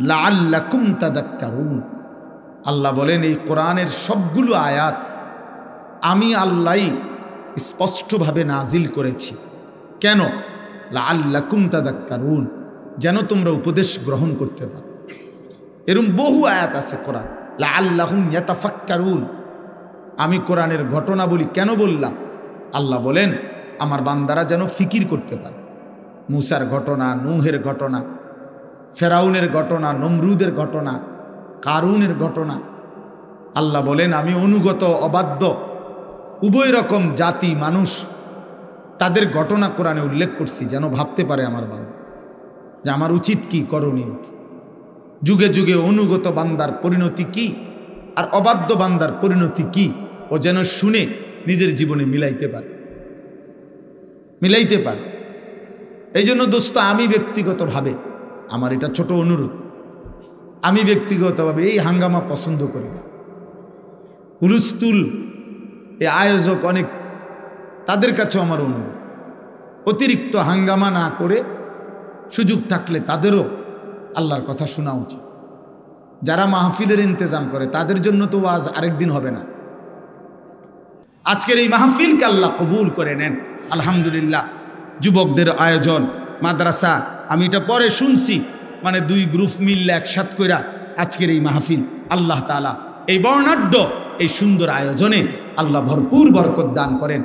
লাআল্লাকুম তাযাক্কারুন। আল্লাহ বলেন এই কোরআনের সবগুলো আয়াত আমি আল্লাহই স্পষ্টভাবে নাজিল করেছি। কেন? লাআল্লাকুম তাযাক্কারুন, যেন তোমরা উপদেশ গ্রহণ করতে পারো। এরকম বহু আয়াত আছে কোরআন। লাআল্লাহুম ইয়াতাফাক্কারুন। আমি কোরআনের ঘটনা বলি কেন বললাম? আল্লাহ বলেন আমার বান্দারা যেন ফিকির করতে পারে। মুসার ঘটনা, নূহের ঘটনা, ফেরাউনের ঘটনা, নমরুদের ঘটনা, কারুনের ঘটনা। আল্লাহ বলেন আমি অনুগত অবাধ্য উভয় রকম জাতি মানুষ তাদের ঘটনা কোরআনে উল্লেখ করছি, যেন ভাবতে পারে আমার বান্দা যে আমার উচিত কি, করণীয় কি। যুগে যুগে অনুগত বান্দার পরিণতি কি আর অবাধ্য বান্দার পরিণতি কি, ও যেন শুনে নিজের জীবনে মিলাইতে পারে। এই জন্য দোস্ত আমি ব্যক্তিগতভাবে, আমার এটা ছোট অনুরোধ, আমি ব্যক্তিগতভাবে এই হাঙ্গামা পছন্দ করি না। হুলস্থুল এই আয়োজক অনেক, তাদের কাছেও আমার অনুরোধ অতিরিক্ত হাঙ্গামা না করে সুযোগ থাকলে তাদেরও আল্লাহর কথা শোনা উচিত। যারা মাহফিলের ইন্তজাম করে তাদের জন্য তো আজ আরেকদিন হবে না। আজকের এই মাহফিলকে আল্লাহ কবুল করে নেন। আলহামদুলিল্লাহ, যুবকদের আয়োজন, মাদ্রাসা, আমি এটা পরে শুনছি, মানে 2 গ্রুপ মিললে একসাথ কইরা আজকের এই মাহফিল। আল্লাহ তাআলা এই বর্ণাঢ্য এই সুন্দর আয়োজনে আল্লাহ ভরপুর বরকত দান করেন।